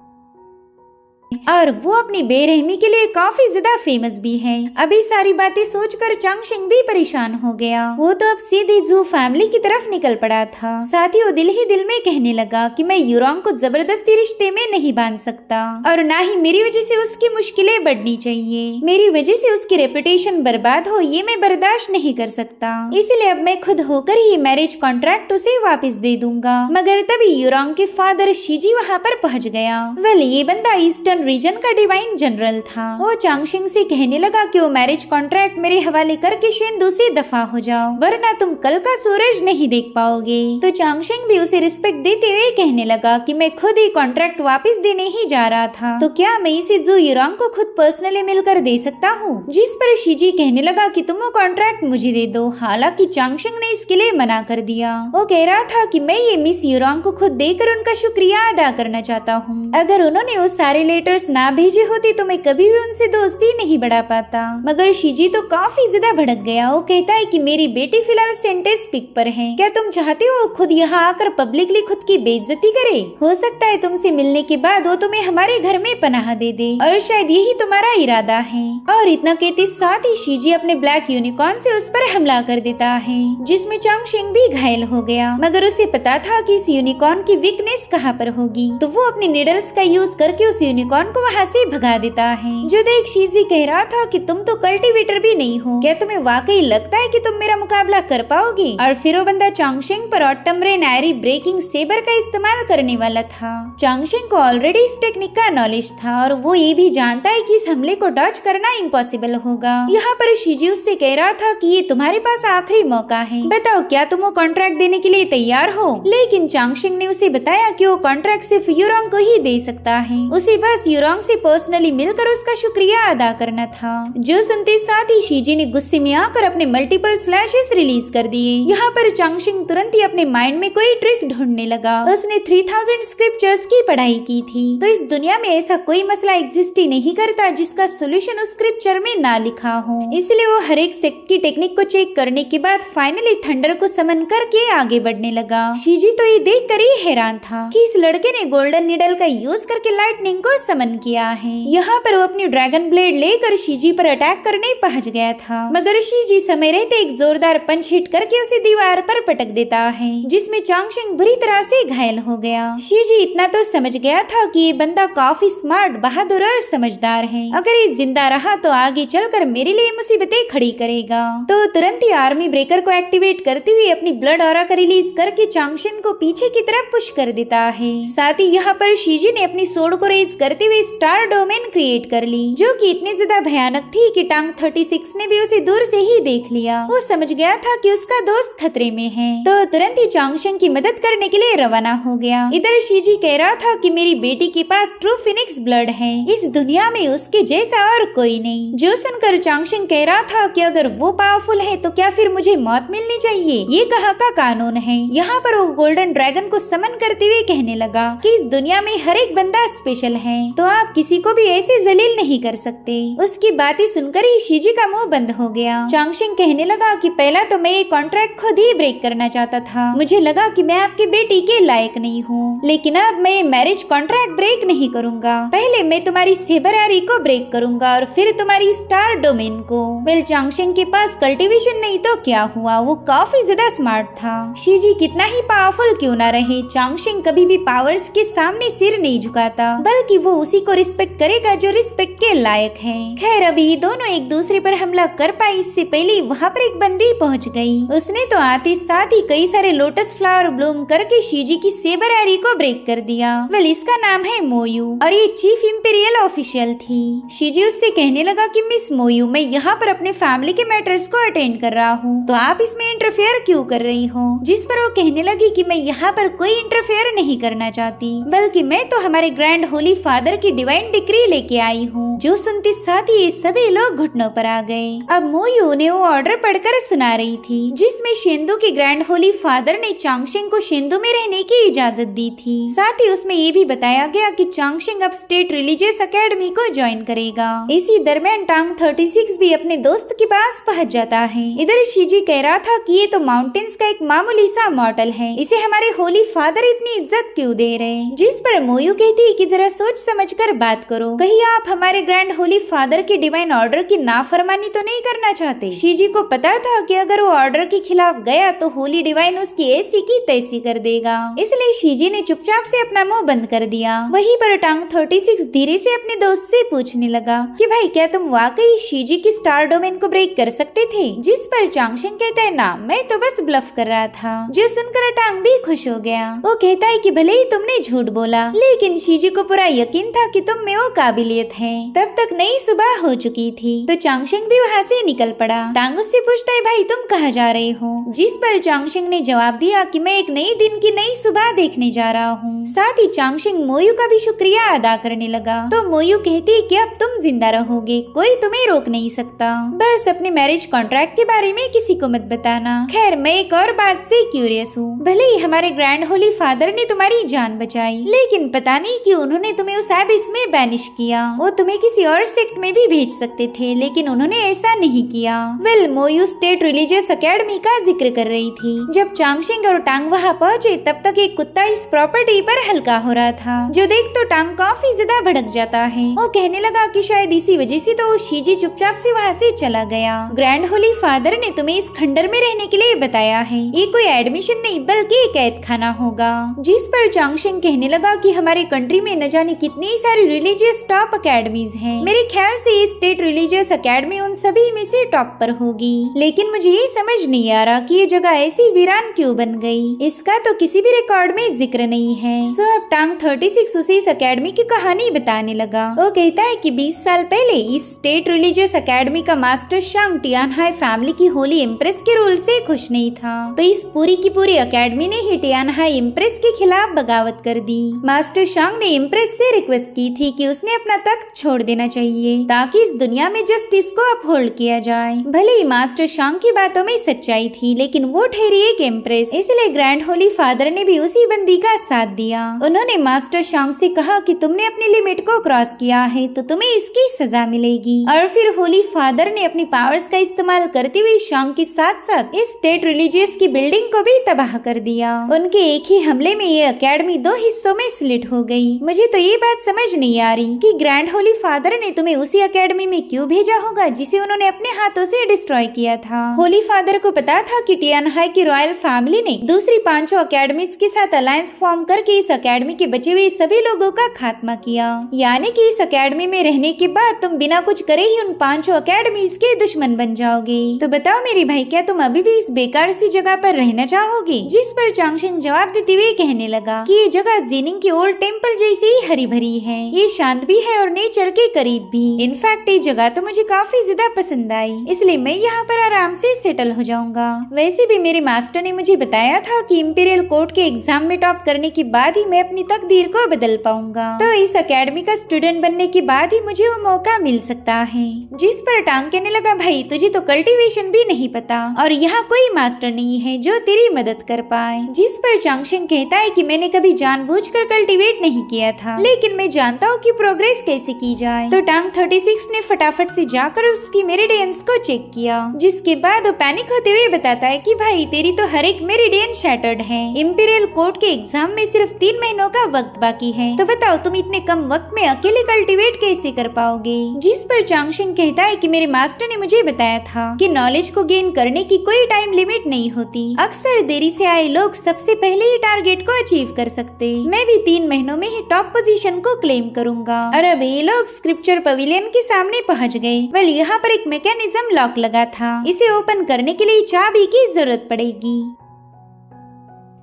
और वो अपनी बेरहमी के लिए काफी ज्यादा फेमस भी है। अभी सारी बातें सोचकर चांगशेंग भी परेशान हो गया। वो तो अब सीधे जू फैमिली की तरफ निकल पड़ा था। साथ ही वो दिल ही दिल में कहने लगा कि मैं यूरोंग को जबरदस्ती रिश्ते में नहीं बांध सकता और ना ही मेरी वजह से उसकी मुश्किलें बढ़नी चाहिए। मेरी वजह से उसकी रेपुटेशन बर्बाद हो ये मैं बर्दाश्त नहीं कर सकता। इसलिए अब मैं खुद होकर ही मैरिज कॉन्ट्रैक्ट उसे वापस दे दूंगा। मगर तभी यूरोंग के फादर शिजी वहाँ पर पहुँच गया। ये बंदा ईस्टर्न सिचुआन रीजन का डिवाइन जनरल था। वो चांगशिंग से कहने लगा कि वो मैरिज कॉन्ट्रैक्ट मेरे हवाले करके शेंदू से दफा हो जाओ, वरना तुम कल का सूरज नहीं देख पाओगे। तो चांगशिंग भी उसे रिस्पेक्ट देते हुए कहने लगा कि मैं खुद ही कॉन्ट्रैक्ट वापस देने ही जा रहा था, तो क्या मैं इसे जू युरांग को खुद पर्सनली मिलकर दे सकता हूँ। जिस पर शीजी कहने लगा कि तुम वो कॉन्ट्रैक्ट मुझे दे दो। हालांकि चांगशिंग ने इसके लिए मना कर दिया। वो कह रहा था कि मैं ये मिस युरांग को खुद देकर उनका शुक्रिया अदा करना चाहता हूँ। अगर उन्होंने वो सारे लेटर्स ना भेजे होते तो मैं कभी भी उनसे दोस्ती नहीं बढ़ा पाता। मगर शीजी तो काफी ज्यादा भड़क गया। वो कहता है कि मेरी बेटी फिलहाल सेंटेंस पिक पर है, क्या तुम चाहते हो खुद यहाँ आकर पब्लिकली खुद की बेइज्जती करे? हो सकता है तुमसे मिलने के बाद वो तुम्हें हमारे घर में पनाह दे दे, और शायद यही तुम्हारा इरादा है। और इतना कहते साथ ही शीजी अपने ब्लैक यूनिकॉर्न से उस पर हमला कर देता है, जिसमें चांगशिंग भी घायल हो गया। मगर उसे पता था कि इस यूनिकॉर्न की वीकनेस कहाँ पर होगी, तो वो अपने निडल्स का यूज करके उस यूनिकॉर्न को वहाँ से भगा देता है। जो देख शीजी कह रहा था कि तुम तो कल्टीवेटर भी नहीं हो, क्या तुम्हें वाकई लगता है कि तुम मेरा मुकाबला कर पाओगे? और फिर वो बंदा चांगशिंग पर ऑटम रेन एरी ब्रेकिंग सेबर का इस्तेमाल करने वाला था। चांगशिंग को ऑलरेडी इस टेक्निक का नॉलेज था और वो ये भी जानता है कि इस हमले को डॉज करना इम्पॉसिबल होगा। यहाँ पर शीजी उससे कह रहा था कि ये तुम्हारे पास आखिरी मौका है, बताओ क्या तुम वो कॉन्ट्रैक्ट देने के लिए तैयार हो? लेकिन चांगशिंग ने उसे बताया कि वो कॉन्ट्रैक्ट सिर्फ युरांग को ही दे सकता है, उसे बस युरांग से पर्सनली मिलकर उसका शुक्रिया अदा करना था। जो सुनते साथ ही शीजी ने गुस्से में आकर अपने मल्टीपल स्लैशेस रिलीज कर दिए। यहाँ पर चांगशिंग तुरंत ही अपने माइंड में कोई ट्रिक ढूंढने लगा। उसने 3000 स्क्रिप्चर्स की पढ़ाई की थी, तो इस दुनिया में ऐसा कोई मसला एग्जिस्ट ही नहीं करता जिसका सोल्यूशन उस स्क्रिप्चर में ना लिखा हो। इसलिए वो हर एक सेक्ट की टेक्निक को चेक करने के बाद फाइनली थंडर को समन करके आगे बढ़ने लगा। शीजी तो ये देख कर ही हैरान था कि इस लड़के ने गोल्डन निडल का यूज करके लाइटनिंग को समन किया है। यहाँ पर वो अपनी ड्रैगन ब्लेड लेकर शीजी पर अटैक करने पहुंच गया था, मगर शीजी समय रहते एक जोरदार पंच हिट करके उसे दीवार पर पटक देता है, जिसमें चांगशिंग बुरी तरह से घायल हो गया। शीजी इतना तो समझ गया था कि ये बंदा काफी स्मार्ट, बहादुर और समझदार है। अगर ये जिंदा रहा तो आगे चलकर मेरे लिए मुसीबतें खड़ी करेगा। तो तुरंत ही आर्मी ब्रेकर को एक्टिवेट करते हुए अपनी ब्लड ऑरा का रिलीज करके चांगशिंग को पीछे की तरफ पुश कर देता है। साथ ही यहाँ पर शीजी ने अपनी सोड को रेज करते हुए स्टार डोमेन क्रिएट कर ली, जो कि इतनी ज्यादा भयानक थी कि टांग 36 ने भी उसे दूर से ही देख लिया। वो समझ गया था कि उसका दोस्त खतरे में है, तो तुरंत ही चांगशिंग की मदद करने के लिए रवाना हो गया। इधर शीजी कह रहा था कि मेरी बेटी के पास ट्रू फिनिक्स ब्लड है, इस दुनिया में उसके जैसा और कोई नहीं। जो सुनकर चांगशिंग कह रहा था कि अगर वो पावरफुल है तो क्या फिर मुझे मौत मिलनी चाहिए? ये कहाँ का कानून है? यहाँ पर वो गोल्डन ड्रैगन को समन करते हुए कहने लगा कि इस दुनिया में हर एक बंदा स्पेशल है, तो आप किसी को भी ऐसे जलील नहीं कर सकते। उसकी बातें सुनकर ही शीजी का मुंह बंद हो गया। चांगशिंग कहने लगा कि पहला तो मैं ये कॉन्ट्रैक्ट खुद ही ब्रेक करना चाहता था, मुझे लगा कि मैं आपकी बेटी के लायक नहीं हूँ, लेकिन अब मैं मैरिज कॉन्ट्रैक्ट ब्रेक नहीं करूँगा। पहले मैं तुम्हारी सेबर एरी को ब्रेक करूँगा और फिर तुम्हारी स्टार डोमेन को। वेल, चांगशिंग के पास कल्टीवेशन नहीं तो क्या हुआ, वो काफी ज्यादा स्मार्ट था। शीजी कितना ही पावरफुल क्यों ना रहे, चांगशिंग कभी भी पावर्स के सामने सिर नहीं झुकाता, बल्कि वो उसी को रिस्पेक्ट करेगा जो रिस्पेक्ट के लायक है। खैर, अभी दोनों एक दूसरे पर हमला कर पाए इससे पहले वहाँ पर एक बंदी पहुँच गई। उसने तो आते साथ ही कई सारे लोटस फ्लावर ब्लूम करके शीजी की सेबर एरी को ब्रेक कर दिया। वेल, इसका नाम है मोयू और ये चीफ इंपीरियल ऑफिशियल थी। शीजी उससे कहने लगा कि मिस मोयू, मैं यहाँ पर अपने फैमिली के मैटर्स को अटेंड कर रहा हूँ, तो आप इसमें इंटरफेयर क्यों कर रही हो? जिस पर वो कहने लगी कि मैं यहाँ पर कोई इंटरफेयर नहीं करना चाहती, बल्कि मैं तो हमारे ग्रैंड होली फादर की डिवाइन डिक्री लेके आई हूँ। जो सुनते साथ ही ये सभी लोग घुटनों पर आ गए। अब मोयू ने वो ऑर्डर पढ़कर सुना रही थी, जिसमें शेंदू के ग्रैंड होली फादर ने चांगशिंग को शेंदू में रहने की इजाजत दी थी। साथ ही उसमें ये भी बताया गया कि चांगशिंग अब स्टेट रिलीजियस एकेडमी को ज्वाइन करेगा। इसी दरमियान टांग 36 भी अपने दोस्त के पास पहुंच जाता है। इधर शीजी कह रहा था कि ये तो माउंटेन्स का एक मामूली सा मॉडल है, इसे हमारे होली फादर इतनी इज्जत क्यों दे रहे? जिस पर मोयू कहती है कि जरा सोच समझ कर बात करो, कहीं आप हमारे ग्रैंड होली फादर के डिवाइन ऑर्डर की नाफरमानी तो नहीं करना चाहते। शीजी को पता था कि अगर वो ऑर्डर के खिलाफ गया तो होली डिवाइन उसकी ऐसी की तैसी कर देगा, इसलिए शीजी ने चुपचाप से अपना मुंह बंद कर दिया। वहीं पर टांग 36 धीरे से अपने दोस्त से पूछने लगा कि भाई क्या तुम वाकई शीजी की स्टार डोमेन को ब्रेक कर सकते थे? जिस पर चांगशेंग कहता है ना, मैं तो बस ब्लफ कर रहा था। जो सुनकर टांग भी खुश हो गया। वो कहता है कि भले ही तुमने झूठ बोला, लेकिन शीजी को पूरा यकीन था कि तुम में वो काबिलियत है। तब तक नई सुबह हो चुकी थी तो चांगशेंग भी वहाँ से निकल पड़ा। टांग उससे पूछता है भाई तुम कहाँ जा रहे हो? जिस पर चांगशेंग ने जवाब दिया कि मैं एक नई दिन की नई सुबह देखने जा रहा हूँ। साथ ही चांगशेंग मोयू का भी शुक्रिया अदा करने लगा। तो मोयू कहती है कि अब तुम जिंदा रहोगे, कोई तुम्हें रोक नहीं सकता। बस अपने मैरिज कॉन्ट्रैक्ट के बारे में किसी को मत बताना। खैर मैं एक और बात से क्यूरियस हूँ, भले ही हमारे ग्रैंड होली फादर ने तुम्हारी जान बचाई, लेकिन पता नहीं क्यों उन्होंने तुम्हें उस एबिस में बैनिश किया। वो तुम्हें किसी और सेक्ट में भी भेज सकते थे, लेकिन उन्होंने ऐसा नहीं किया। वेल मोयू स्टेट रिलीजियस एकेडमी का जिक्र कर रही थी। जब चांगशेंग और टांग वहाँ पहुँचे तब तक एक कुत्ता इस प्रॉपर्टी पर हल्का हो रहा था, जो देख तो टांग काफी ज्यादा भड़क जाता है। वो कहने लगा कि शायद इसी वजह से तो शीजी चुपचाप से वहाँ से चला गया। ग्रैंड होली फादर ने तुम्हें इस खंडर में रहने के लिए बताया है, ये कोई एडमिशन नहीं बल्कि एक कैद खाना होगा। जिस पर चांगशेंग कहने लगा कि हमारे कंट्री में न जाने कितनी सारी रिलीजियस टॉप अकेडमीज हैं। मेरे ख्याल से ये स्टेट रिलीजियस एकेडमी उन सभी में से टॉप पर होगी, लेकिन मुझे ये समझ नहीं आ रहा कि ये जगह ऐसी वीरान क्यों बन गई। इसका तो किसी भी रिकॉर्ड में जिक्र नहीं है। सो अब टांग 36 उसे इस एकेडमी की कहानी बताने लगा। वो कहता है कि 20 साल पहले इस स्टेट रिलीजियस एकेडमी का मास्टर शांग टियानहाई फैमिली की होली इम्प्रेस के रूल से खुश नहीं था, तो इस पूरी की पूरी एकेडमी ने ही टियानहाई इम्प्रेस के खिलाफ बगावत कर दी। मास्टर शांग ने इम्प्रेस से रिक्वेस्ट की थी कि उसने अपना तख्त छोड़ देना चाहिए ताकि इस दुनिया में जस्टिस को अपहोल्ड किया जाए। भले ही मास्टर शांग की बातों में सच्चाई थी, लेकिन वो ठहरी एक इम्प्रेस, इसलिए ग्रैंड होली फादर ने भी उसी बंदी का साथ दिया। उन्होंने मास्टर शांग से कहा कि तुमने अपनी लिमिट को क्रॉस किया है तो तुम्हें इसकी सजा मिलेगी। और फिर होली फादर ने अपनी पावर्स का इस्तेमाल करते हुए शांग के साथ साथ इस स्टेट रिलीजियस की बिल्डिंग को भी तबाह कर दिया। उनके एक ही हमले में ये एकेडमी 2 हिस्सों में स्प्लिट हो गई। मुझे तो ये बात समझ नहीं आ रही कि ग्रैंड होली फादर ने तुम्हें उसी एकेडमी में क्यों भेजा होगा जिसे उन्होंने अपने हाथों से डिस्ट्रॉय किया था। होली फादर को पता था कि टियानहाई की रॉयल फैमिली ने दूसरी 5 अकेडमीज के साथ अलायंस फॉर्म करके इस एकेडमी के बचे हुए सभी लोगों का खात्मा किया। यानी कि इस एकेडमी में रहने के बाद तुम बिना कुछ करे ही उन 5 अकेडमीज के दुश्मन बन जाओगे। तो बताओ मेरे भाई, क्या तुम अभी भी इस बेकार सी जगह पर रहना चाहोगे? जिस पर चांगशेंग जवाब देते हुए कहने लगा कि ये जगह जीनिंग की ओल्ड टेम्पल जैसी ही हरी भरी है। ये शांत भी है और नेचर के करीब भी। इनफैक्ट ये जगह तो मुझे काफी ज्यादा पसंद आई, इसलिए मैं यहाँ पर आराम से सेटल हो जाऊंगा। वैसे भी मेरे मास्टर ने मुझे बताया था कि इंपीरियल कोर्ट के एग्जाम में टॉप करने के बाद ही मैं अपनी तकदीर को बदल पाऊंगा, तो इस एकेडमी का स्टूडेंट बनने के बाद ही मुझे वो मौका मिल सकता है। जिस पर टांग कहने लगा भाई तुझे तो कल्टीवेशन भी नहीं पता और यहाँ कोई मास्टर नहीं है जो तेरी मदद कर पाए। जिस पर चांगशेंग कहता है कि मैंने कभी जानबूझकर कल्टीवेट नहीं किया था, लेकिन मैं जानता हूँ कि प्रोग्रेस कैसे की जाए। तो टांग 36 ने फटाफट से जाकर उसकी मेरिडियंस को चेक किया, जिसके बाद वो पैनिक होते हुए बताता है कि भाई तेरी तो हर एक मेरिडियन शैटर्ड है। इंपीरियल कोर्ट के एग्जाम में सिर्फ 3 महीनों का वक्त बाकी है, तो बताओ तुम इतने कम वक्त में अकेले कल्टीवेट कैसे कर पाओगे। जिस पर चांगशेंग कहता है कि मेरे मास्टर ने मुझे बताया था कि नॉलेज को गेन करने की कोई टाइम लिमिट नहीं होती। अक्सर देरी से आए लोग सबसे पहले ही टारगेट को अचीव कर सकते। मैं भी 3 महीनों में ही टॉप पोजीशन को क्लेम करूंगा। और अब ये लोग स्क्रिप्चर पवेलियन के सामने पहुंच गए। वेल यहाँ पर एक मैकेनिज्म लॉक लगा था, इसे ओपन करने के लिए चाबी की जरूरत पड़ेगी।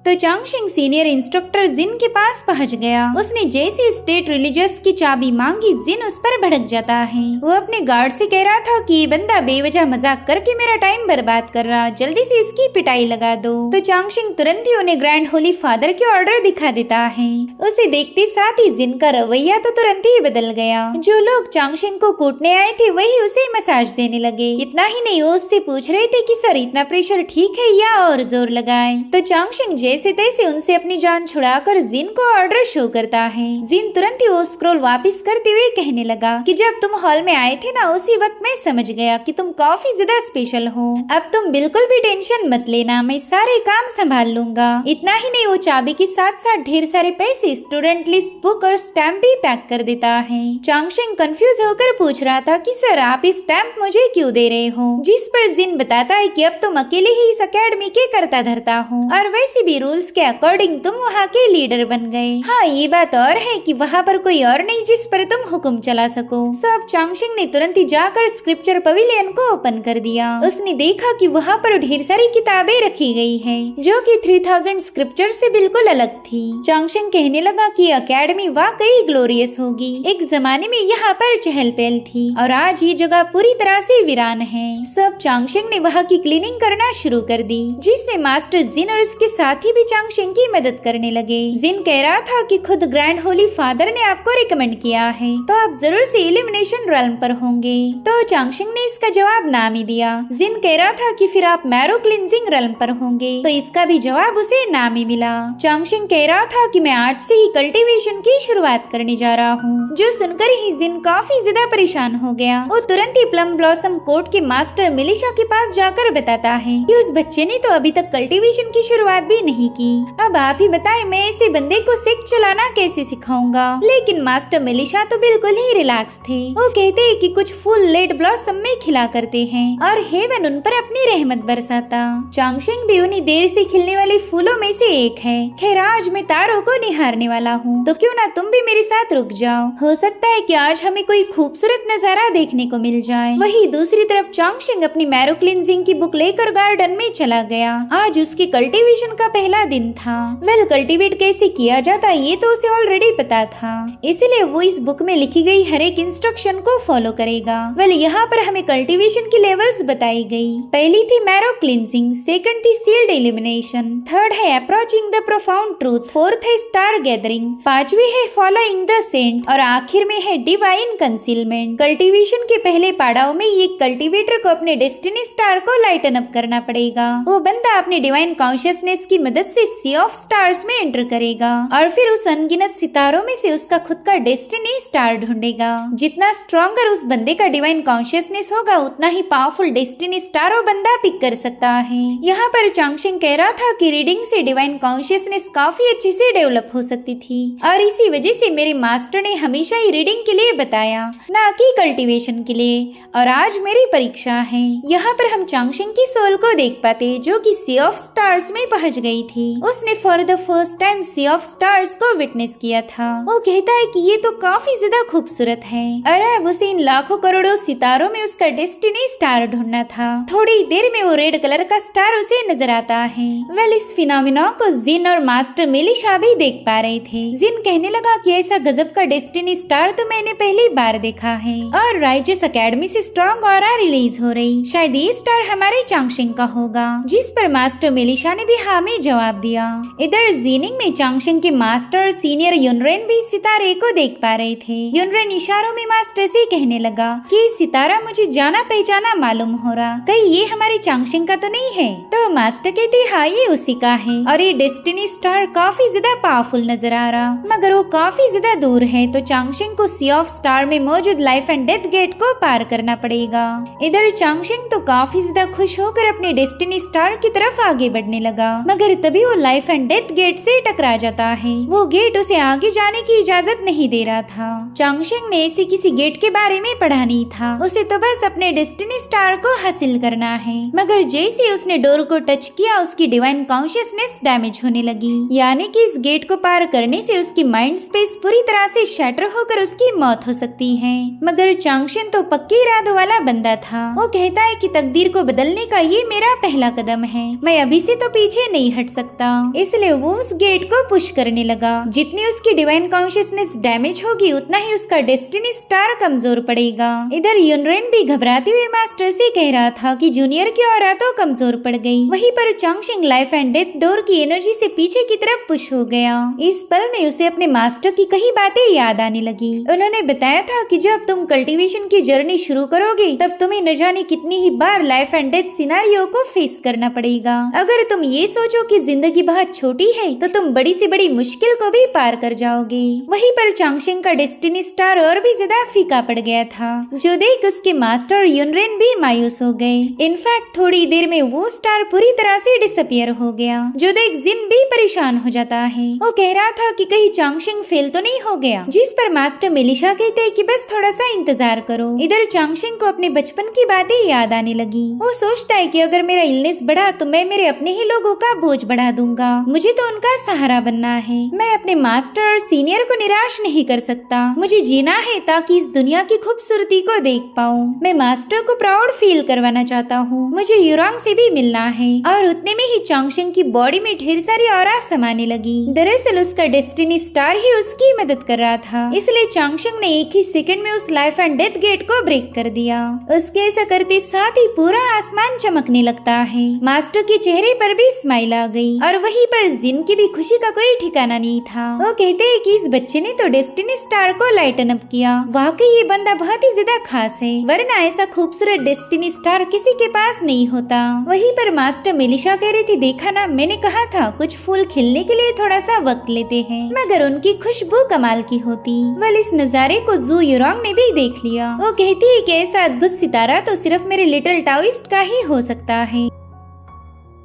तो चांगशेंग सीनियर इंस्ट्रक्टर जिन के पास पहुंच गया। उसने जैसे स्टेट रिलीजियस की चाबी मांगी, जिन उस पर भड़क जाता है। वो अपने गार्ड से कह रहा था कि ये बंदा बेवजह मजाक करके मेरा टाइम बर्बाद कर रहा, जल्दी से इसकी पिटाई लगा दो। तो चांगशेंग तुरंत ही उन्हें ग्रैंड होली फादर के ऑर्डर दिखा देता है। उसे देखते साथ ही जिन का रवैया तो तुरंत ही बदल गया। जो लोग चांगशेंग को कूटने आए थे वही उसे मसाज देने लगे। इतना ही नहीं, वो उससे पूछ रहे थे कि सर इतना प्रेशर ठीक है या और जोर लगाएं। तो चांगशेंग जैसे तैसे उनसे अपनी जान छुड़ाकर जिन को ऑर्डर शो करता है। जिन तुरंत ही वो स्क्रॉल वापस करते हुए कहने लगा कि जब तुम हॉल में आए थे ना, उसी वक्त मैं समझ गया कि तुम काफी ज्यादा स्पेशल हो। अब तुम बिल्कुल भी टेंशन मत लेना, मैं सारे काम संभाल लूंगा। इतना ही नहीं, वो चाबी के साथ साथ ढेर सारे पैसे, स्टूडेंट लिस्ट, बुक और स्टैम्प भी पैक कर देता है। चांगशेंग कंफ्यूज होकर पूछ रहा था कि सर आप इस स्टैम्प मुझे क्यों दे रहे हो, जिस पर जिन बताता है कि अब तुम अकेले ही इस अकेडमी के करता धरता हो और वैसे भी रूल्स के अकॉर्डिंग तुम वहाँ के लीडर बन गए। हाँ, ये बात और है कि वहाँ पर कोई और नहीं जिस पर तुम हुक्म चला सको। सब चांगशेंग ने तुरंत ही जाकर स्क्रिप्चर पवेलियन को ओपन कर दिया। उसने देखा कि वहाँ पर ढेर सारी किताबें रखी गई है जो कि 3000 स्क्रिप्चर से बिल्कुल अलग थी। चांगशेंग कहने लगा कि अकेडमी वाकई ग्लोरियस होगी। एक जमाने में यहाँ पर चहल पहल थी और आज ये जगह पूरी तरह से वीरान है। सब चांगशेंग ने वहाँ की क्लीनिंग करना शुरू कर दी, जिसमें मास्टर जिन और उसके साथी भी चांगशेंग की मदद करने लगे। जिन कह रहा था कि खुद ग्रैंड होली फादर ने आपको रिकमेंड किया है, तो आप जरूर से इलिमिनेशन रेल्म पर होंगे। तो चांगशेंग ने इसका जवाब नाम ही दिया। जिन कह रहा था कि फिर आप मैरो क्लिंजिंग रेल्म पर होंगे, तो इसका भी जवाब उसे नाम ही मिला। चांगशेंग कह रहा था कि मैं आज से ही कल्टीवेशन की शुरुआत करने जा रहा हूँ, जो सुनकर ही जिन काफी ज्यादा परेशान हो गया। वो तुरंत ही प्लम ब्लॉसम कोर्ट के मास्टर मिलिशा के पास जाकर बताता है कि उस बच्चे ने तो अभी तक कल्टीवेशन की शुरुआत भी नहीं की। अब आप ही बताएं, मैं ऐसे बंदे को सिख चलाना कैसे सिखाऊंगा। लेकिन मास्टर मिलिशा तो बिल्कुल ही रिलैक्स थे। वो कहते हैं कि कुछ फूल लेड ब्लॉसम में खिला करते हैं और हेवन उन पर अपनी रहमत बरसाता। चांगशेंग भी उन्हीं देर से खिलने वाले फूलों में से एक है। खैर, आज मैं तारों को निहारने वाला हूँ, तो क्यों ना तुम भी मेरे साथ रुक जाओ। हो सकता है कि आज हमें कोई खूबसूरत नजारा देखने को मिल जाए। वही दूसरी तरफ चांगशेंग अपनी मैरो क्लिंजिंग की बुक लेकर गार्डन में चला गया। आज उसके कल्टीवेशन का पहला दिन था। वेल, कल्टीवेट कैसे किया जाता ये तो उसे ऑलरेडी पता था, इसलिए वो इस बुक में लिखी गई हर एक इंस्ट्रक्शन को फॉलो करेगा। वेल, यहाँ पर हमें कल्टीवेशन की लेवल्स बताई गई। पहली थी मैरो क्लिंजिंग, सेकंड थी सील्ड एलिमिनेशन, थर्ड है approaching the profound truth, fourth है स्टार गैदरिंग, पांचवी है फॉलोइंग द सेंट और आखिर में है डिवाइन कंसीलमेंट। कल्टीवेशन के पहले पड़ाव में एक कल्टीवेटर को अपने डेस्टिनी स्टार को लाइटन अप करना पड़ेगा। वो बंदा अपने डिवाइन कॉन्शियसनेस की मदद से सी ऑफ स्टार्स में एंटर करेगा और फिर उस अनगिनत सितारों में से उसका खुद का डेस्टिनी स्टार ढूंढेगा। जितना स्ट्रॉन्गर उस बंदे का डिवाइन कॉन्शियसनेस होगा, उतना ही पावरफुल डेस्टिनी स्टार वो बंदा पिक कर सकता है। यहाँ पर चांगशेंग कह रहा था कि रीडिंग से डिवाइन कॉन्शियसनेस काफी अच्छे से डेवलप हो सकती थी और इसी वजह से मेरे मास्टर ने हमेशा ही रीडिंग के लिए बताया, ना कि कल्टीवेशन के लिए। और आज मेरी परीक्षा है। यहाँ पर हम चांगशेंग की सोल को देख पाते, जो कि सी ऑफ स्टार्स में पहुंच गई थी। उसने for the first time sea of stars को विटनेस किया था। वो कहता है कि ये तो काफी ज्यादा खूबसूरत है और अब उसे इन लाखों करोड़ों सितारों में उसका डेस्टिनी स्टार ढूंढना था। थोड़ी देर में वो रेड कलर का स्टार उसे नजर आता है। वेल, इस फिनोमिना को जिन और मास्टर मिलिशा भी देख पा रहे थे। जिन कहने लगा कि ऐसा गजब का डेस्टिनी स्टार तो मैंने पहली बार देखा है और राइजियस अकेडमी से स्ट्रॉन्ग ऑरा रिलीज हो रही। शायद ये स्टार हमारे चांगशेंग का होगा, जिस पर मास्टर मिलिशा ने भी हाँ में जवाब दिया। इधर जीनिंग में चांगशेंग के मास्टर सीनियर युनरेन भी सितारे को देख पा रहे थे। युनरेन इशारों में मास्टर से कहने लगा कि सितारा मुझे जाना पहचाना मालूम हो रहा, कहीं ये हमारे चांगशेंग का तो नहीं है। तो मास्टर कहते हाँ ये उसी का है और ये डेस्टिनी स्टार काफी ज्यादा पावरफुल नजर आ रहा, मगर वो काफी ज्यादा दूर है, तो चांगशेंग को सी ऑफ स्टार में मौजूद लाइफ एंड डेथ गेट को पार करना पड़ेगा। इधर चांगशेंग तो काफी ज्यादा खुश होकर अपने डेस्टिनी स्टार की तरफ आगे बढ़ने लगा, मगर तभी वो लाइफ एंड डेथ गेट से टकरा जाता है। वो गेट उसे आगे जाने की इजाजत नहीं दे रहा था। चांगशेंग ने ऐसे किसी गेट के बारे में पढ़ा नहीं था, उसे तो बस अपने डेस्टिनी स्टार को हासिल करना है। मगर जैसे उसने डोर को टच किया, उसकी डिवाइन कॉन्शियसनेस डैमेज होने लगी, यानी कि इस गेट को पार करने से उसकी माइंड स्पेस पूरी तरह से शैटर होकर उसकी मौत हो सकती है। मगर चांगशेंग तो पक्के इरादों वाला बंदा था। वो कहता है कि तकदीर को बदलने का ये मेरा पहला कदम है, मैं अभी से तो पीछे नहीं हट सकता। इसलिए वो उस गेट को पुश करने लगा। जितनी उसकी डिवाइन कॉन्शियसनेस डैमेज होगी, उतना ही उसका डेस्टिनी स्टार कमजोर पड़ेगा। इधर युनरेन भी घबराते हुए मास्टर से कह रहा था कि जूनियर की ऑरा तो कमजोर पड़ गई। वहीं पर चांगशेंग लाइफ एंड डेथ डोर की एनर्जी से पीछे की तरफ पुश हो गया। इस पल में उसे अपने मास्टर की कई बातें याद आने लगी। उन्होंने बताया था कि जब तुम कल्टीवेशन की जर्नी शुरू करोगे, तब तुम्हें न जाने कितनी ही बार लाइफ एंड डेथ सिनारियो को फेस करना पड़ेगा। अगर तुम ये सोचो कि जिंदगी बहुत छोटी है तो तुम बड़ी से बड़ी मुश्किल को भी पार कर जाओगे। वहीं पर चांगशेंग का डेस्टिनी स्टार और भी ज्यादा फीका पड़ गया था, जो देख उसके मास्टर युनरेन भी मायूस हो गए। इनफैक्ट थोड़ी देर में वो स्टार पूरी तरह से डिसअपियर हो गया, जो देख जिन भी परेशान हो जाता है। वो कह रहा था कि कहीं चांगशेंग फेल तो नहीं हो गया, जिस पर मास्टर मेलिशा कहते हैं कि बस थोड़ा सा इंतजार करो। इधर चांगशेंग को अपने बचपन की बातें याद आने लगी। वो सोचता है कि अगर मेरा इलनेस बढ़ा तो मैं मेरे अपने ही लोगों का बोझ बढ़ा दूंगा, मुझे तो उनका सहारा बनना है। मैं अपने मास्टर और सीनियर को निराश नहीं कर सकता, मुझे जीना है ताकि इस दुनिया की खूबसूरती को देख पाऊँ। मैं मास्टर को प्राउड फील करवाना चाहता हूँ, मुझे युरांग से भी मिलना है। और उतने में ही चांगशेंग की बॉडी में ढेर सारी ऑरा समाने लगी। दरअसल उसका डेस्टिनी स्टार ही उसकी मदद कर रहा था, इसलिए चांगशेंग ने एक ही सेकंड में उस लाइफ एंड डेथ गेट को ब्रेक कर दिया। उसके ऐसा करते साथ ही पूरा आसमान चमकने लगता है। मास्टर के चेहरे पर भी स्माइल आ गई और वहीं पर जिन की भी खुशी का कोई ठिकाना नहीं था। वो कहते हैं कि इस बच्चे ने तो डेस्टिनी स्टार को लाइटन अप किया, वाकई ये बंदा बहुत ही ज्यादा खास है, वरना ऐसा खूबसूरत डेस्टिनी स्टार किसी के पास नहीं होता। वहीं पर मास्टर मेलिशा कह रही थी, देखा ना मैंने कहा था कुछ फूल खिलने के लिए थोड़ा सा वक्त लेते हैं, मगर उनकी खुशबू कमाल की होती। वेल इस नजारे को जू युरांग ने भी देख लिया। वो कहती है कि ऐसा अद्भुत सितारा तो सिर्फ मेरे लिटिल टाओइस्ट का ही हो सकता है।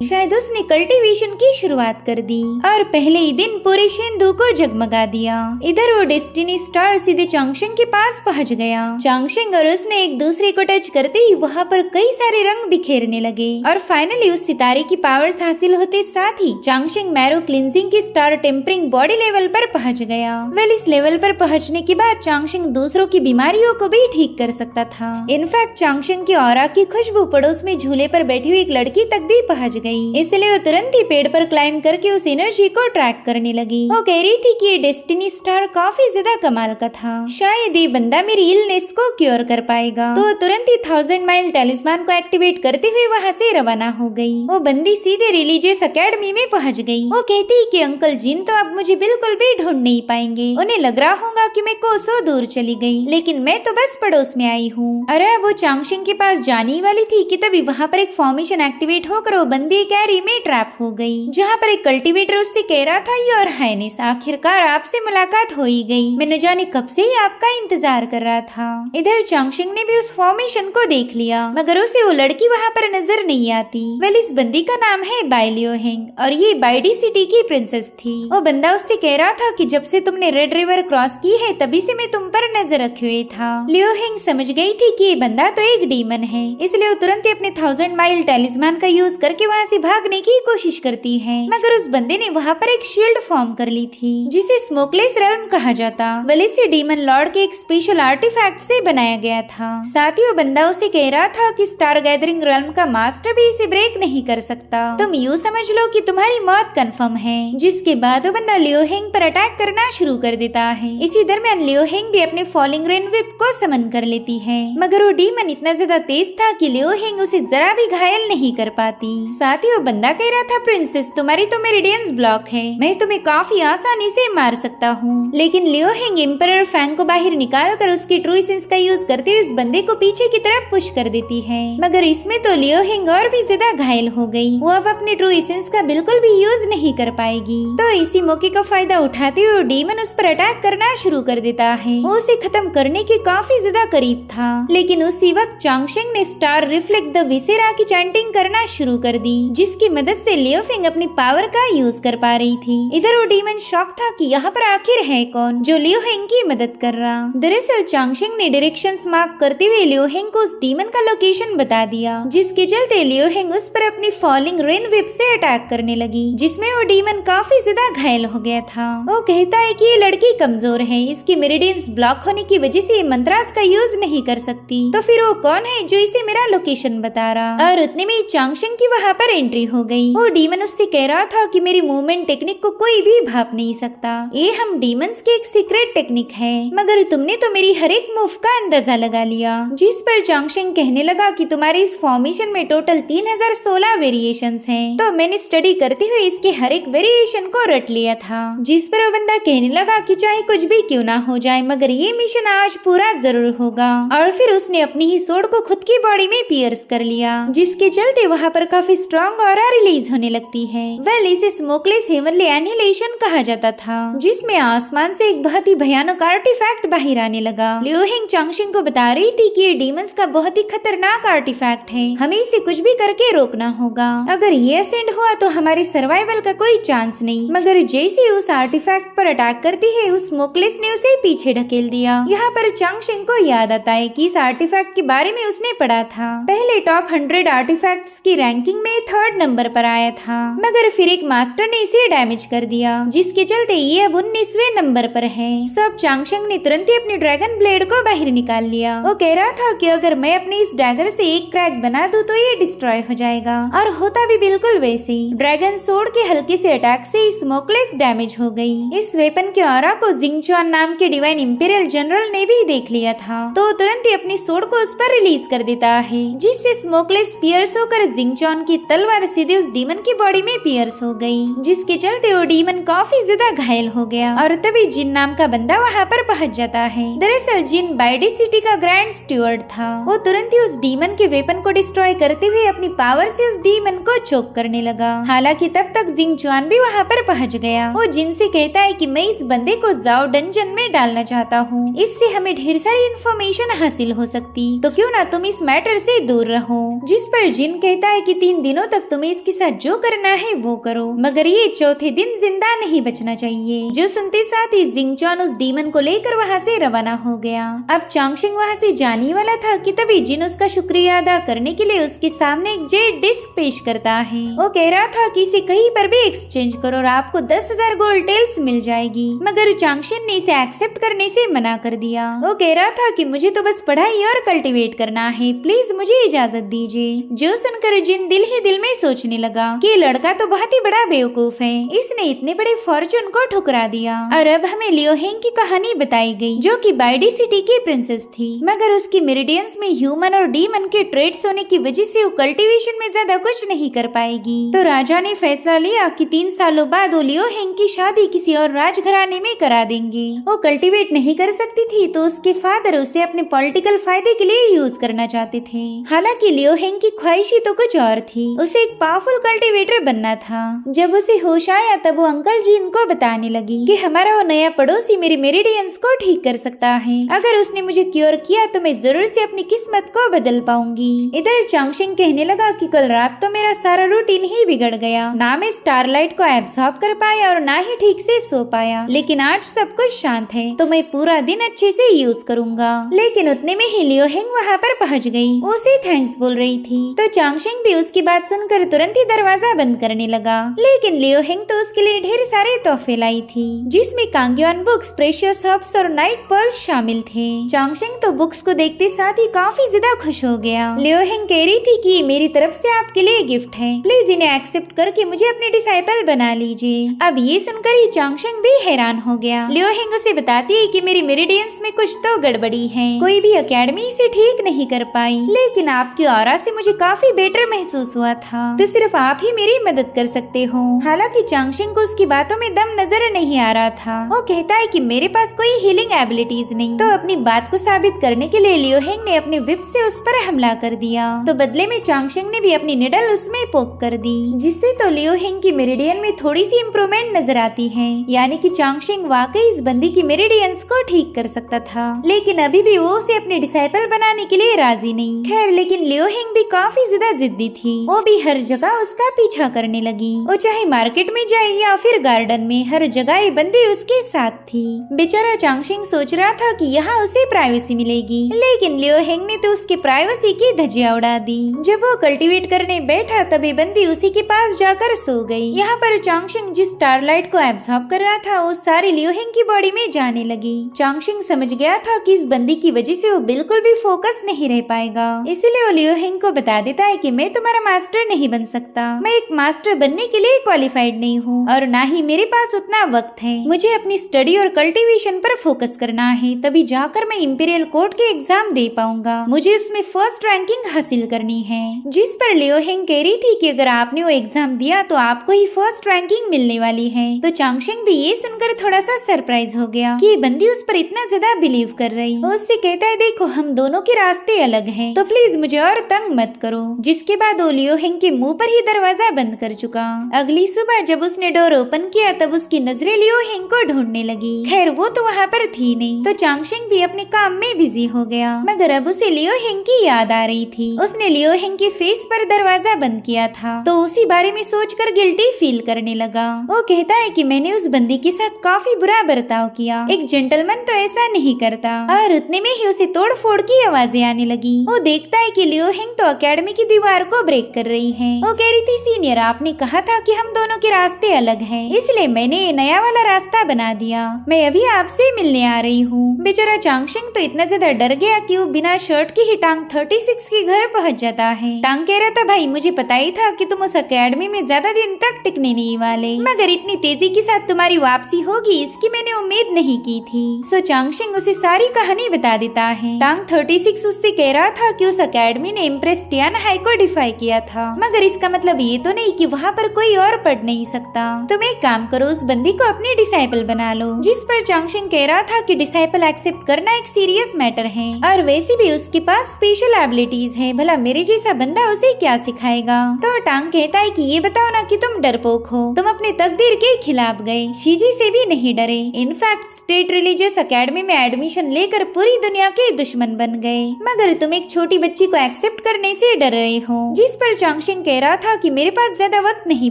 शायद उसने कल्टीवेशन की शुरुआत कर दी और पहले ही दिन पूरे शेंदू को जगमगा दिया। इधर वो डेस्टिनी स्टार सीधे चांगशेंग के पास पहुंच गया। चांगशेंग और उसने एक दूसरे को टच करते ही वहाँ पर कई सारे रंग बिखेरने लगे और फाइनली उस सितारे की पावर्स हासिल होते साथ ही चांगशेंग मैरो क्लिंजिंग की स्टार टेम्परिंग बॉडी लेवल पर पहुंच गया। वेल इस लेवल पर पहुंचने के बाद चांगशेंग दूसरों की बीमारियों को भी ठीक कर सकता था। इनफैक्ट चांगशेंग की ऑरा की खुशबू पड़ोस में झूले पर बैठी हुई एक लड़की तक भी पहुंच गई, इसलिए वो तुरंत ही पेड़ पर क्लाइंब करके उस एनर्जी को ट्रैक करने लगी। वो कह रही थी कि ये डेस्टिनी स्टार काफी ज्यादा कमाल का था, शायद ये बंदा मेरी इलनेस को क्योर कर पाएगा। तो तुरंत ही 1000 माइल टेलिस्मान को एक्टिवेट करते हुए वहाँ से रवाना हो गई। वो बंदी सीधे रिलीजियस एकेडमी में पहुँच गई। वो कहती कि अंकल जिन तो अब मुझे बिल्कुल भी ढूंढ नहीं पाएंगे, उन्हें लग रहा होगा कि मैं कोसों दूर चली गई, लेकिन मैं तो बस पड़ोस में आई हूँ। अरे वो चांगशेंग के पास जाने वाली थी कि तभी वहाँ पर एक फॉर्मेशन एक्टिवेट होकर वो बंदी कैरी में ट्रैप हो गई, जहाँ पर एक कल्टीवेटर उससे कह रहा था, योर हाइनेस आखिरकार आपसे मुलाकात हो ही गई, मैं न जाने कब से ही आपका इंतजार कर रहा था। इधर चांगशेंग ने भी उस फॉर्मेशन को देख लिया, मगर उसे वो लड़की वहाँ पर नजर नहीं आती। वेल इस बंदी का नाम है बाई लियोहेंग और ये बाइडी सिटी की प्रिंसेस थी। वो बंदा उससे कह रहा था कि जब से तुमने रेड रिवर क्रॉस की है तभी से मैं तुम पर नजर रखे हुए था। लियोहेंग समझ गई थी कि ये बंदा तो एक डीमन है, इसलिए वो तुरंत ही अपने 1000 माइल टेलिस्मान का यूज करके वहाँ से भागने की कोशिश करती है, मगर उस बंदे ने वहाँ पर एक शील्ड फॉर्म कर ली थी, जिसे स्मोकलेस रेल्म कहा जाता। वेल इसे डीमन लॉर्ड के एक स्पेशल आर्टिफैक्ट से बनाया गया था। साथ ही वो बंदा उसे कह रहा था कि स्टार गैदरिंग रेल्म का मास्टर भी इसे ब्रेक नहीं कर सकता, तुम यूँ समझ लो कि तुम्हारी मौत कंफर्म है। जिसके बाद वो बंदा लियोहेंग पर अटैक करना शुरू कर देता है। इसी दरमियान लियोहेंग भी अपने फॉलिंग रेन विप को समन कर लेती है, मगर वो डीमन इतना ज्यादा तेज था कि लियोहेंग उसे जरा भी घायल नहीं कर पाती। साथ ही वो बंदा कह रहा था, प्रिंसेस तुम्हारी तो मेरिडियंस ब्लॉक है, मैं तुम्हें काफी आसानी से मार सकता हूँ। लेकिन लियोहेंग एम्परर फैंग को बाहर निकाल कर उसकी ट्रू एसेंस का यूज करते हुए इस बंदे को पीछे की तरफ पुश कर देती है, मगर इसमें तो लियोहेंग और भी ज्यादा घायल हो गई। वो अब अपने ट्रू एसेंस का बिल्कुल भी यूज नहीं कर पाएगी। तो इसी मौके का फायदा उठाते हुए डीमन उस पर अटैक करना शुरू कर देता है। वो उसे खत्म करने के काफी ज्यादा करीब था, लेकिन उसी वक्त चांगशेंग ने स्टार रिफ्लेक्ट द विसेरा की चैंटिंग करना शुरू कर दी, जिसकी मदद से लियोहेंग अपनी पावर का यूज कर पा रही थी। इधर वो डीमन शॉक था कि यहाँ पर आखिर है कौन जो लियोहेंग की मदद कर रहा। दरअसल चांगशेंग ने डायरेक्शंस मार्क करते हुए लियोहेंग को उस डीमन का लोकेशन बता दिया, जिसके चलते लियोहेंग उस पर अपनी फॉलिंग रेन विप से अटैक करने लगी, जिसमें वो डीमन काफी ज्यादा घायल हो गया था। वो कहता है कि ये लड़की कमजोर है, इसकी मेरिडियंस ब्लॉक होने की वजह से ये मंत्रास का यूज नहीं कर सकती, तो फिर वो कौन है जो इसे मेरा लोकेशन बता रहा। और उतने में चांगशेंग की वहाँ पर एंट्री हो गई। वो डीमन उससे कह रहा था कि मेरी मूवमेंट टेक्निक को कोई भी भाप नहीं सकता, ये हम डीमंस की एक सीक्रेट टेक्निक है, मगर तुमने तो मेरी हर एक मूव का अंदाजा लगा लिया। जिस पर चांगशेंग कहने लगा कि तुम्हारे इस फॉर्मेशन में टोटल 3016 वेरिएशंस हैं, तो मैंने स्टडी करते हुए इसके हर एक वेरिएशन को रट लिया था। जिस पर वो बंदा कहने लगा कि चाहे कुछ भी क्यों ना हो जाए, मगर ये मिशन आज पूरा जरूर होगा। और फिर उसने अपनी ही सोड को खुद की बॉडी में पियर्स कर लिया, जिसके चलते वहाँ पर काफी स्ट्रॉन्ग स्ट्रॉन्ग ऑरा रिलीज होने लगती है। वेल, इसे स्मोकलेस हेवनली एनिहिलेशन कहा जाता था, जिसमें आसमान से एक बहुत ही भयानक आर्टिफैक्ट बाहर आने लगा। लियो हेंग चांगशिंग को बता रही थी कि ये डीमंस का बहुत ही खतरनाक आर्टिफैक्ट है, हमें इसे कुछ भी करके रोकना होगा। अगर ये असेंड हुआ तो हमारे सर्वाइवल का कोई चांस नहीं। मगर जैसे उस आर्टिफैक्ट पर अटैक करती है, उस स्मोकलेस ने उसे पीछे ढकेल दिया। यहाँ पर चांगशिंग को याद आता है कि इस आर्टिफैक्ट के बारे में उसने पढ़ा था। पहले टॉप 100 आर्टिफैक्ट्स की रैंकिंग में 3rd नंबर पर आया था, मगर फिर एक मास्टर ने इसे डैमेज कर दिया, जिसके चलते ये अब 19वें नंबर पर है। सब चांगशिंग ने तुरंत ही अपनी ड्रैगन ब्लेड को बाहर निकाल लिया। वो कह रहा था कि अगर मैं अपने इस डैगर से एक क्रैक बना दूं तो ये डिस्ट्रॉय हो जाएगा, और होता भी बिल्कुल वैसे ही। ड्रैगन सोर्ड के हल्के से अटैक से स्मोकलेस डैमेज हो गई। इस वेपन के ऑरा को जिंगचुआन नाम के डिवाइन इंपीरियल जनरल ने भी देख लिया था, तो तुरंत ही अपनी सोर्ड को उस पर रिलीज कर देता है, जिससे स्मोकलेस पियर्स होकर जिंगचुआन की तलवार सीधे उस डीमन की बॉडी में पियर्स हो गई, जिसके चलते वो डीमन काफी ज्यादा घायल हो गया। और तभी जिन नाम का बंदा वहाँ पर पहुँच जाता है। दरअसल जिन बाइडी सिटी का ग्रैंड स्टूअर्ड था। वो तुरंत ही उस डीमन के वेपन को डिस्ट्रॉय करते हुए अपनी पावर से उस डीमन को चोक करने लगा। हालांकि तब तक जिंगचुआन भी वहाँ पर पहुँच गया। वो जिन से कहता है कि मैं इस बंदे को जाओ डंजन में डालना चाहता हूँ, इससे हमें ढेर सारी इन्फॉर्मेशन हासिल हो सकती, तो क्यों ना तुम इस मैटर से दूर रहो। जिस पर जिन कहता है कि 3 दिनों तक तुम्हें इसके साथ जो करना है वो करो, मगर ये चौथे दिन जिंदा नहीं बचना चाहिए। जो सुनते साथ ही जिंगचुआन उस डीमन को लेकर वहाँ से रवाना हो गया। अब चांगशिंग वहाँ से जाने वाला था कि तभी जिन उसका शुक्रिया अदा करने के लिए उसके सामने एक जेड डिस्क पेश करता है। वो कह रहा था कि इसे कहीं पर भी एक्सचेंज करो और आपको 10,000 गोल्ड टेल्स मिल जाएगी, मगर चांगशिंग ने इसे एक्सेप्ट करने से मना कर दिया। वो कह रहा था कि मुझे तो बस पढ़ाई और कल्टीवेट करना है, प्लीज मुझे इजाजत दीजिए। जो सुनकर जिन दिल ही दिल में सोचने लगा कि लड़का तो बहुत ही बड़ा बेवकूफ है, इसने इतने बड़े फॉर्चून को ठुकरा दिया। और अब हमें लियो हेंग की कहानी बताई गई, जो कि बाइडी सिटी की प्रिंसेस थी, मगर उसकी मेरिडियंस में ह्यूमन और डीमन के ट्रेड्स होने की वजह से वो कल्टीवेशन में ज्यादा कुछ नहीं कर पाएगी। तो राजा ने फैसला लिया कि 3 सालों बाद वो लियो हेंग की शादी किसी और राजघराने में करा देंगे। वो कल्टीवेट नहीं कर सकती थी, तो उसके फादर उसे अपने पॉलिटिकल फायदे के लिए यूज करना चाहते थे। हालांकि लियो हेंग की ख्वाहिश तो कुछ और थी, उसे एक पावरफुल कल्टीवेटर बनना था। जब उसे होश आया तब वो अंकल जी इनको बताने लगी कि हमारा वो नया पड़ोसी मेरी मेरिडियंस को ठीक कर सकता है, अगर उसने मुझे क्योर किया तो मैं जरूर से अपनी किस्मत को बदल पाऊंगी। इधर चांगशिंग कहने लगा कि कल रात तो मेरा सारा रूटीन ही बिगड़ गया, ना मैं स्टारलाइट को एब्सॉर्ब कर पाया और ना ही ठीक से सो पाया, लेकिन आज सब कुछ शांत है तो मैं पूरा दिन अच्छे से यूज करूंगा। लेकिन उतने में ही लियो हेंग वहाँ पर पहुँच गई, उसे थैंक्स बोल रही थी, तो चांगशिंग भी उसकी बात सुनकर तुरंत ही दरवाजा बंद करने लगा। लेकिन लियो हेंग तो उसके लिए ढेर सारे तोहफे लाई थी, जिसमें कांग्युआन बुक्स, प्रेशियस हर्ब्स और नाइट पर्ल्स शामिल थे। चांगशिंग तो बुक्स को देखते साथ ही काफी ज्यादा खुश हो गया। लियो हेंग कह रही थी कि मेरी तरफ से आपके लिए गिफ्ट है, प्लीज इन्हें एक्सेप्ट करके मुझे अपने डिसाइपल बना लीजिए। अब ये सुनकर ही चांगशिंग भी हैरान हो गया। लियो हेंग उसे बताती है कि मेरी मेरिडियंस में कुछ तो गड़बड़ी है, कोई भी एकेडमी इसे ठीक नहीं कर पाई, लेकिन आपकी ऑरा से मुझे काफी बेटर महसूस हुआ था, तो सिर्फ आप ही मेरी मदद कर सकते हो। हालांकि चांगशिंग को उसकी बातों में दम नजर नहीं आ रहा था। वो कहता है कि मेरे पास कोई हीलिंग एबिलिटीज नहीं, तो अपनी बात को साबित करने के लिए लियो हेंग ने अपने विप से उस पर हमला कर दिया। तो बदले में चांगशिंग ने भी अपनी निडल उसमें पोक कर दी, जिससे तो लियो हेंग की मेरिडियन में थोड़ी सी इम्प्रूवमेंट नजर आती है, यानी कि चांगशिंग वाकई इस बंदी की मेरिडियंस को ठीक कर सकता था। लेकिन अभी भी वो उसे अपने डिसाइपल बनाने के लिए राजी नहीं। खैर, लेकिन लियो हेंग भी काफी ज्यादा जिद्दी थी, वो भी हर जगह उसका पीछा करने लगी। वो चाहे मार्केट में जाए या फिर गार्डन में, हर जगह ये बंदी उसके साथ थी। बेचारा चांगशिंग सोच रहा था कि यहाँ उसे प्राइवेसी मिलेगी, लेकिन लियो हेंग ने तो उसके प्राइवेसी की धज्जियां उड़ा दी। जब वो कल्टीवेट करने बैठा तभी बंदी उसी के पास जाकर सो गई। यहाँ पर चांगशिंग जिस स्टारलाइट को एब्सॉर्ब कर रहा था वो सारी लियो हेंग की बॉडी में जाने लगी। चांगशिंग समझ गया था कि इस बंदी की वजह से वो बिल्कुल भी फोकस नहीं रह पाएगा, इसलिए वो लियो हेंग को बता देता है कि मैं तुम्हारा मास्टर नहीं बन सकता, मैं एक मास्टर बनने के लिए क्वालिफाइड नहीं हूँ और ना ही मेरे पास उतना वक्त है। मुझे अपनी स्टडी और कल्टीवेशन पर फोकस करना है, तभी जाकर मैं इंपीरियल कोर्ट के एग्जाम दे पाऊंगा। मुझे उसमें फर्स्ट रैंकिंग हासिल करनी है। जिस पर लियो हेंग कह रही थी कि अगर आपने वो एग्जाम दिया तो आपको ही फर्स्ट रैंकिंग मिलने वाली है। तो चांगशिंग भी ये सुनकर थोड़ा सा सरप्राइज हो गया कि ये बंदी उस पर इतना ज्यादा बिलीव कर रही। वो उससे कहता है देखो हम दोनों के रास्ते अलग हैं, तो प्लीज मुझे और तंग मत करो। जिसके बाद वो लियो हेंग हेंग के मुंह पर ही दरवाजा बंद कर चुका। अगली सुबह जब उसने डोर ओपन किया तब उसकी नजरें लियो हेंग को ढूंढने लगी। खैर वो तो वहाँ पर थी नहीं, तो चांगशेंग भी अपने काम में बिजी हो गया। मगर अब उसे लियो हेंग की याद आ रही थी। उसने लियो हेंग के फेस पर दरवाजा बंद किया था, तो उसी बारे में सोचकर गिल्टी फील करने लगा। वो कहता है कि मैंने उस बंदी के साथ काफी बुरा बर्ताव किया, एक जेंटलमैन तो ऐसा नहीं करता। और उतने में ही उसे तोड़ फोड़ की आवाजें आने लगी। वो देखता है कि लियो हेंग तो अकेडमी की दीवार को ब्रेक कर रही है। वो कह रही थी, सीनियर आपने कहा था कि हम दोनों के रास्ते अलग हैं, इसलिए मैंने ये नया वाला रास्ता बना दिया। मैं अभी आपसे मिलने आ रही हूँ। बेचारा चांगशेंग तो इतना ज्यादा डर गया कि वो बिना शर्ट की ही टांग 36 के घर पहुँच जाता है। टांग कह रहा था, भाई मुझे पता ही था कि तुम उस अकेडमी में ज्यादा दिन तक टिकने नहीं वाले, मगर इतनी तेजी के साथ तुम्हारी वापसी होगी इसकी मैंने उम्मीद नहीं की थी। सो चांगशेंग उसे सारी कहानी बता देता है। टांग 36 उससे कह रहा था कि उस अकेडमी ने इम्प्रेस टियान हाई को डिफाई किया था, मगर इसका मतलब ये तो नहीं कि वहाँ पर कोई और पढ़ नहीं सकता। तुम एक काम करो, उस बंदी को अपनी डिसाइपल बना लो। जिस पर चांगशेंग कह रहा था कि डिसाइपल एक्सेप्ट करना एक सीरियस मैटर है, और वैसे भी उसके पास स्पेशल एबिलिटीज है, भला मेरे जैसा बंदा उसे क्या सिखाएगा। तो टांग कहता है कि ये बताओ ना कि तुम डरपोक हो, तुम अपने तकदीर के खिलाफ गए, शीजी से भी नहीं डरे। इनफैक्ट स्टेट रिलीजियस अकेडमी में एडमिशन लेकर पूरी दुनिया के दुश्मन बन गए, मगर तुम एक छोटी बच्ची को एक्सेप्ट करने से डर रहे हो। जिस पर चांगशेंग कह रहा था कि मेरे पास ज्यादा वक्त नहीं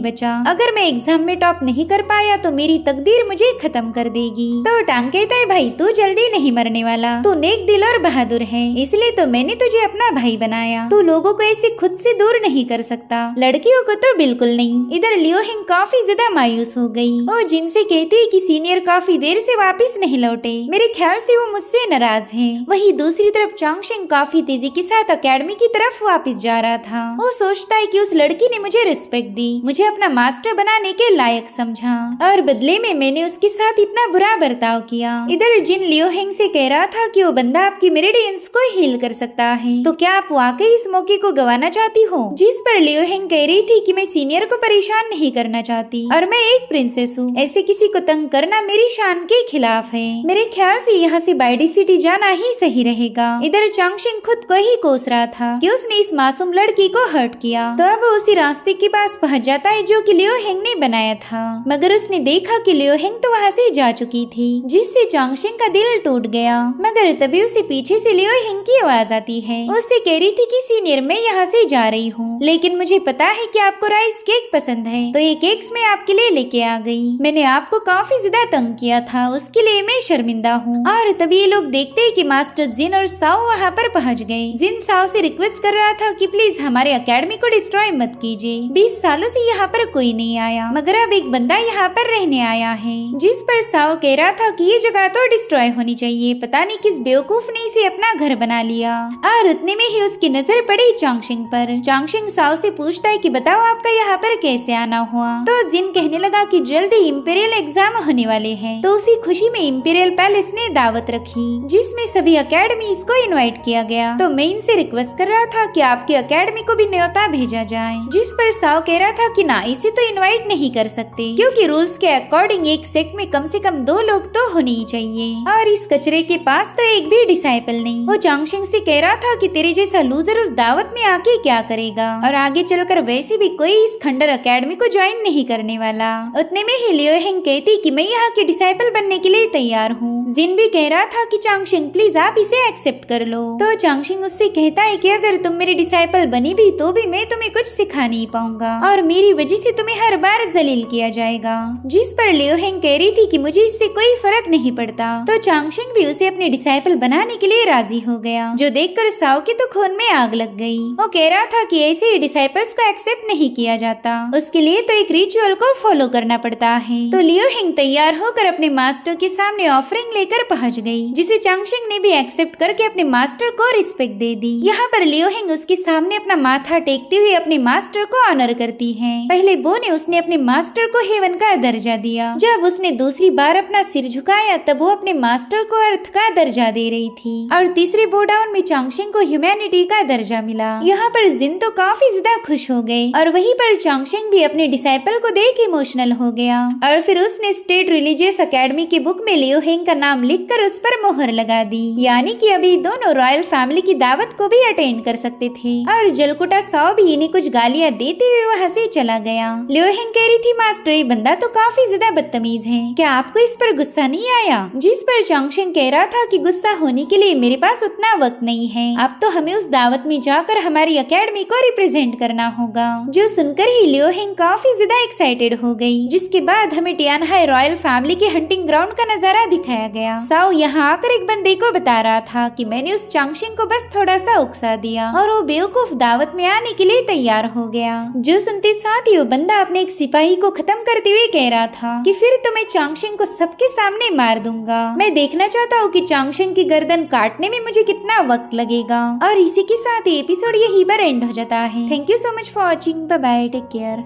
बचा, अगर मैं एग्जाम में टॉप नहीं कर पाया तो मेरी तकदीर मुझे खत्म कर देगी। तो टांग कहता है, भाई तू जल्दी नहीं मरने वाला, तू नेक दिल और बहादुर है, इसलिए तो मैंने तुझे अपना भाई बनाया। तू लोगों को ऐसे खुद से दूर नहीं कर सकता, लड़कियों को तो बिल्कुल नहीं। इधर लियो हेंग काफी ज्यादा मायूस हो गई। वो जिनसे कहती है कि सीनियर काफी देर से वापस नहीं लौटे, मेरे ख्याल से वो मुझसे नाराज है। वही दूसरी तरफ चांगशेंग काफी तेजी के साथ अकेडमी की तरफ वापस जा रहा था। वो सोचता है कि उस लड़की ने मुझे रिस्पेक्ट दी, मुझे अपना मास्टर बनाने के लायक समझा, और बदले में मैंने उसके साथ इतना बुरा बर्ताव किया। इधर जिन लियो हेंग से कह रहा था कि वो बंदा आपकी मेरिडियंस को हील कर सकता है, तो क्या आप वाकई इस मौके को गंवाना चाहती हो। जिस पर लियो हेंग कह रही थी कि मैं सीनियर को परेशान नहीं करना चाहती, और मैं एक प्रिंसेस हूँ, ऐसे किसी को तंग करना मेरी शान के खिलाफ है। मेरे ख्याल से यहाँ से बाइडी सिटी जाना ही सही रहेगा। इधर चांगशेंग खुद को ही कोस रहा था कि उसने इस मासूम लड़की को हर्ट किया। तो अब उसी रास्ते के पास पहुँच जाता है जो कि लियो हेंग ने बनाया था, मगर उसने देखा कि लियो हेंग तो वहाँ से जा चुकी थी, जिससे चांगशेंग का दिल टूट गया। मगर तभी उसे पीछे से लियो हेंग की आवाज आती है। उससे कह रही थी कि सीनियर मैं यहाँ से जा रही हूँ, लेकिन मुझे पता है कि आपको राइस केक पसंद है, तो ये केक्स मैं आपके लिए लेके आ गई। मैंने आपको काफी ज्यादा तंग किया था, उसके लिए मैं शर्मिंदा हूँ। और तभी ये लोग देखते हैं कि मास्टर जिन और साओ वहाँ पर पहुँच गए। जिन साओ से रिक्वेस्ट कर रहा था कि प्लीज हमारे अकेडमी को डिस्ट्रॉय मत कीजिए, 20 सालों से यहाँ पर कोई नहीं आया, मगर अब एक बंदा यहाँ पर रहने आया है। जिस पर साओ कह रहा था कि ये जगह तो डिस्ट्रॉय होनी चाहिए, पता नहीं किस बेवकूफ ने इसे अपना घर बना लिया। और उतने में ही उसकी नजर पड़ी चांगशेंग पर। चांगशेंग साओ से पूछता है कि बताओ आपका यहाँ पर कैसे आना हुआ। तो जिन कहने लगा कि जल्द ही इंपीरियल एग्जाम होने वाले हैं, तो उसी खुशी में इंपीरियल पैलेस ने दावत रखी, जिसमें सभी अकेडमीज को इनवाइट किया गया। तो मैं इनसे रिक्वेस्ट कर रहा था कि आपकी अकेडमी को भी न्योता भेजा जाए। जिस पर साओ कह रहा था कि ना, इसे तो इनवाइट नहीं कर सकते, क्योंकि रूल्स के अकॉर्डिंग एक सेक्ट में कम से कम 2 लोग तो होने ही चाहिए, और इस कचरे के पास तो एक भी डिसाइपल नहीं। वो चांगशेंग से कह रहा था कि तेरे जैसा लूजर उस दावत में आके क्या करेगा, और आगे चलकर वैसे भी कोई इस थंडर अकेडमी को ज्वाइन नहीं करने वाला। उतने में ही लियो हेंग कहती कि मैं यहाँ की डिसाइपल बनने के लिए तैयार हूँ। जिन भी कह रहा था कि चांगशेंग प्लीज आप इसे एक्सेप्ट कर लो। तो चांगशेंग उससे कहता है कि अगर तुम मेरी डिसाइपल बनी भी तो भी मैं तुम्हें कुछ सिखा नहीं पाऊंगा, और मेरी वजह से तुम्हें हर बार जलील किया जाएगा। जिस पर लियो हेंग कह रही थी कि मुझे इससे कोई फर्क नहीं पड़ता। तो चांगशेंग भी उसे अपने डिसाइपल बनाने के लिए राजी हो गया, जो देखकर साओ के तो खून में आग लग गई। वो कह रहा था कि ऐसे ही डिसाइपल्स को एक्सेप्ट नहीं किया जाता, उसके लिए तो एक रिचुअल को फॉलो करना पड़ता है। तो लियो हेंग तैयार होकर अपने मास्टर के सामने ऑफरिंग लेकर पहुंच गई, जिसे चांगशेंग ने भी एक्सेप्ट करके अपने मास्टर को रिस्पेक्ट दे दी। यहाँ पर लियो हेंग उसके सामने अपना माथा टेकते हुए अपने मास्टर को ऑनर करती है। पहले बो ने उसने अपने मास्टर को हेवन का दर्जा दिया, जब उसने दूसरी बार अपना सिर झुकाया तब वो अपने मास्टर को अर्थ का दर्जा दे रही थी, और तीसरे बो डाउन में चांगशेंग को ह्यूमैनिटी का दर्जा मिला। यहाँ पर जिन तो काफी ज्यादा खुश हो गए, और वहीं पर चांगशेंग भी अपने डिसाइपल को देख इमोशनल हो गया, और फिर उसने स्टेट रिलीजियस अकेडमी की बुक में लियो हेंग का नाम लिखकर उस पर मोहर लगा दी, यानी कि अभी दोनों रॉयल फैमिली की दावत को भी अटेंड कर सकते थे। और जलकुटा साओ भी इन्हें कुछ गालियाँ देते हुए वहाँ से चला गया। लियो हिंग कह रही थी मास्टर ये बंदा तो काफी ज्यादा बदतमीज है, क्या आपको इस पर गुस्सा नहीं आया? जिस पर चांगशेंग कह रहा था कि गुस्सा होने के लिए मेरे पास उतना वक्त नहीं है, अब तो हमें उस दावत में जाकर हमारी एकेडमी को रिप्रेजेंट करना होगा। जो सुनकर ही लियो हिंग काफी ज्यादा एक्साइटेड हो गई। जिसके बाद हमें टियानहाई रॉयल फैमिली के हंटिंग ग्राउंड का नजारा दिखाया गया। साओ यहाँ आकर एक बंदे को बता रहा था कि मैंने उस चांगशेंग को बस थोड़ा सा उकसा दिया और वो बेवकूफ दावत में आने के लिए तैयार हो गया। जो सुनते साथ ही वो बंदा अपने एक सिपाही को खत्म करते हुए कह रहा था कि फिर तो मैं चांगशेंग को सबके सामने मार दूंगा। मैं देखना चाहता हूँ कि चांगशेंग की गर्दन काटने में मुझे कितना वक्त लगेगा। और इसी के साथ एपिसोड यहीं पर एंड हो जाता है। Thank you so much for watching. Bye bye, take care.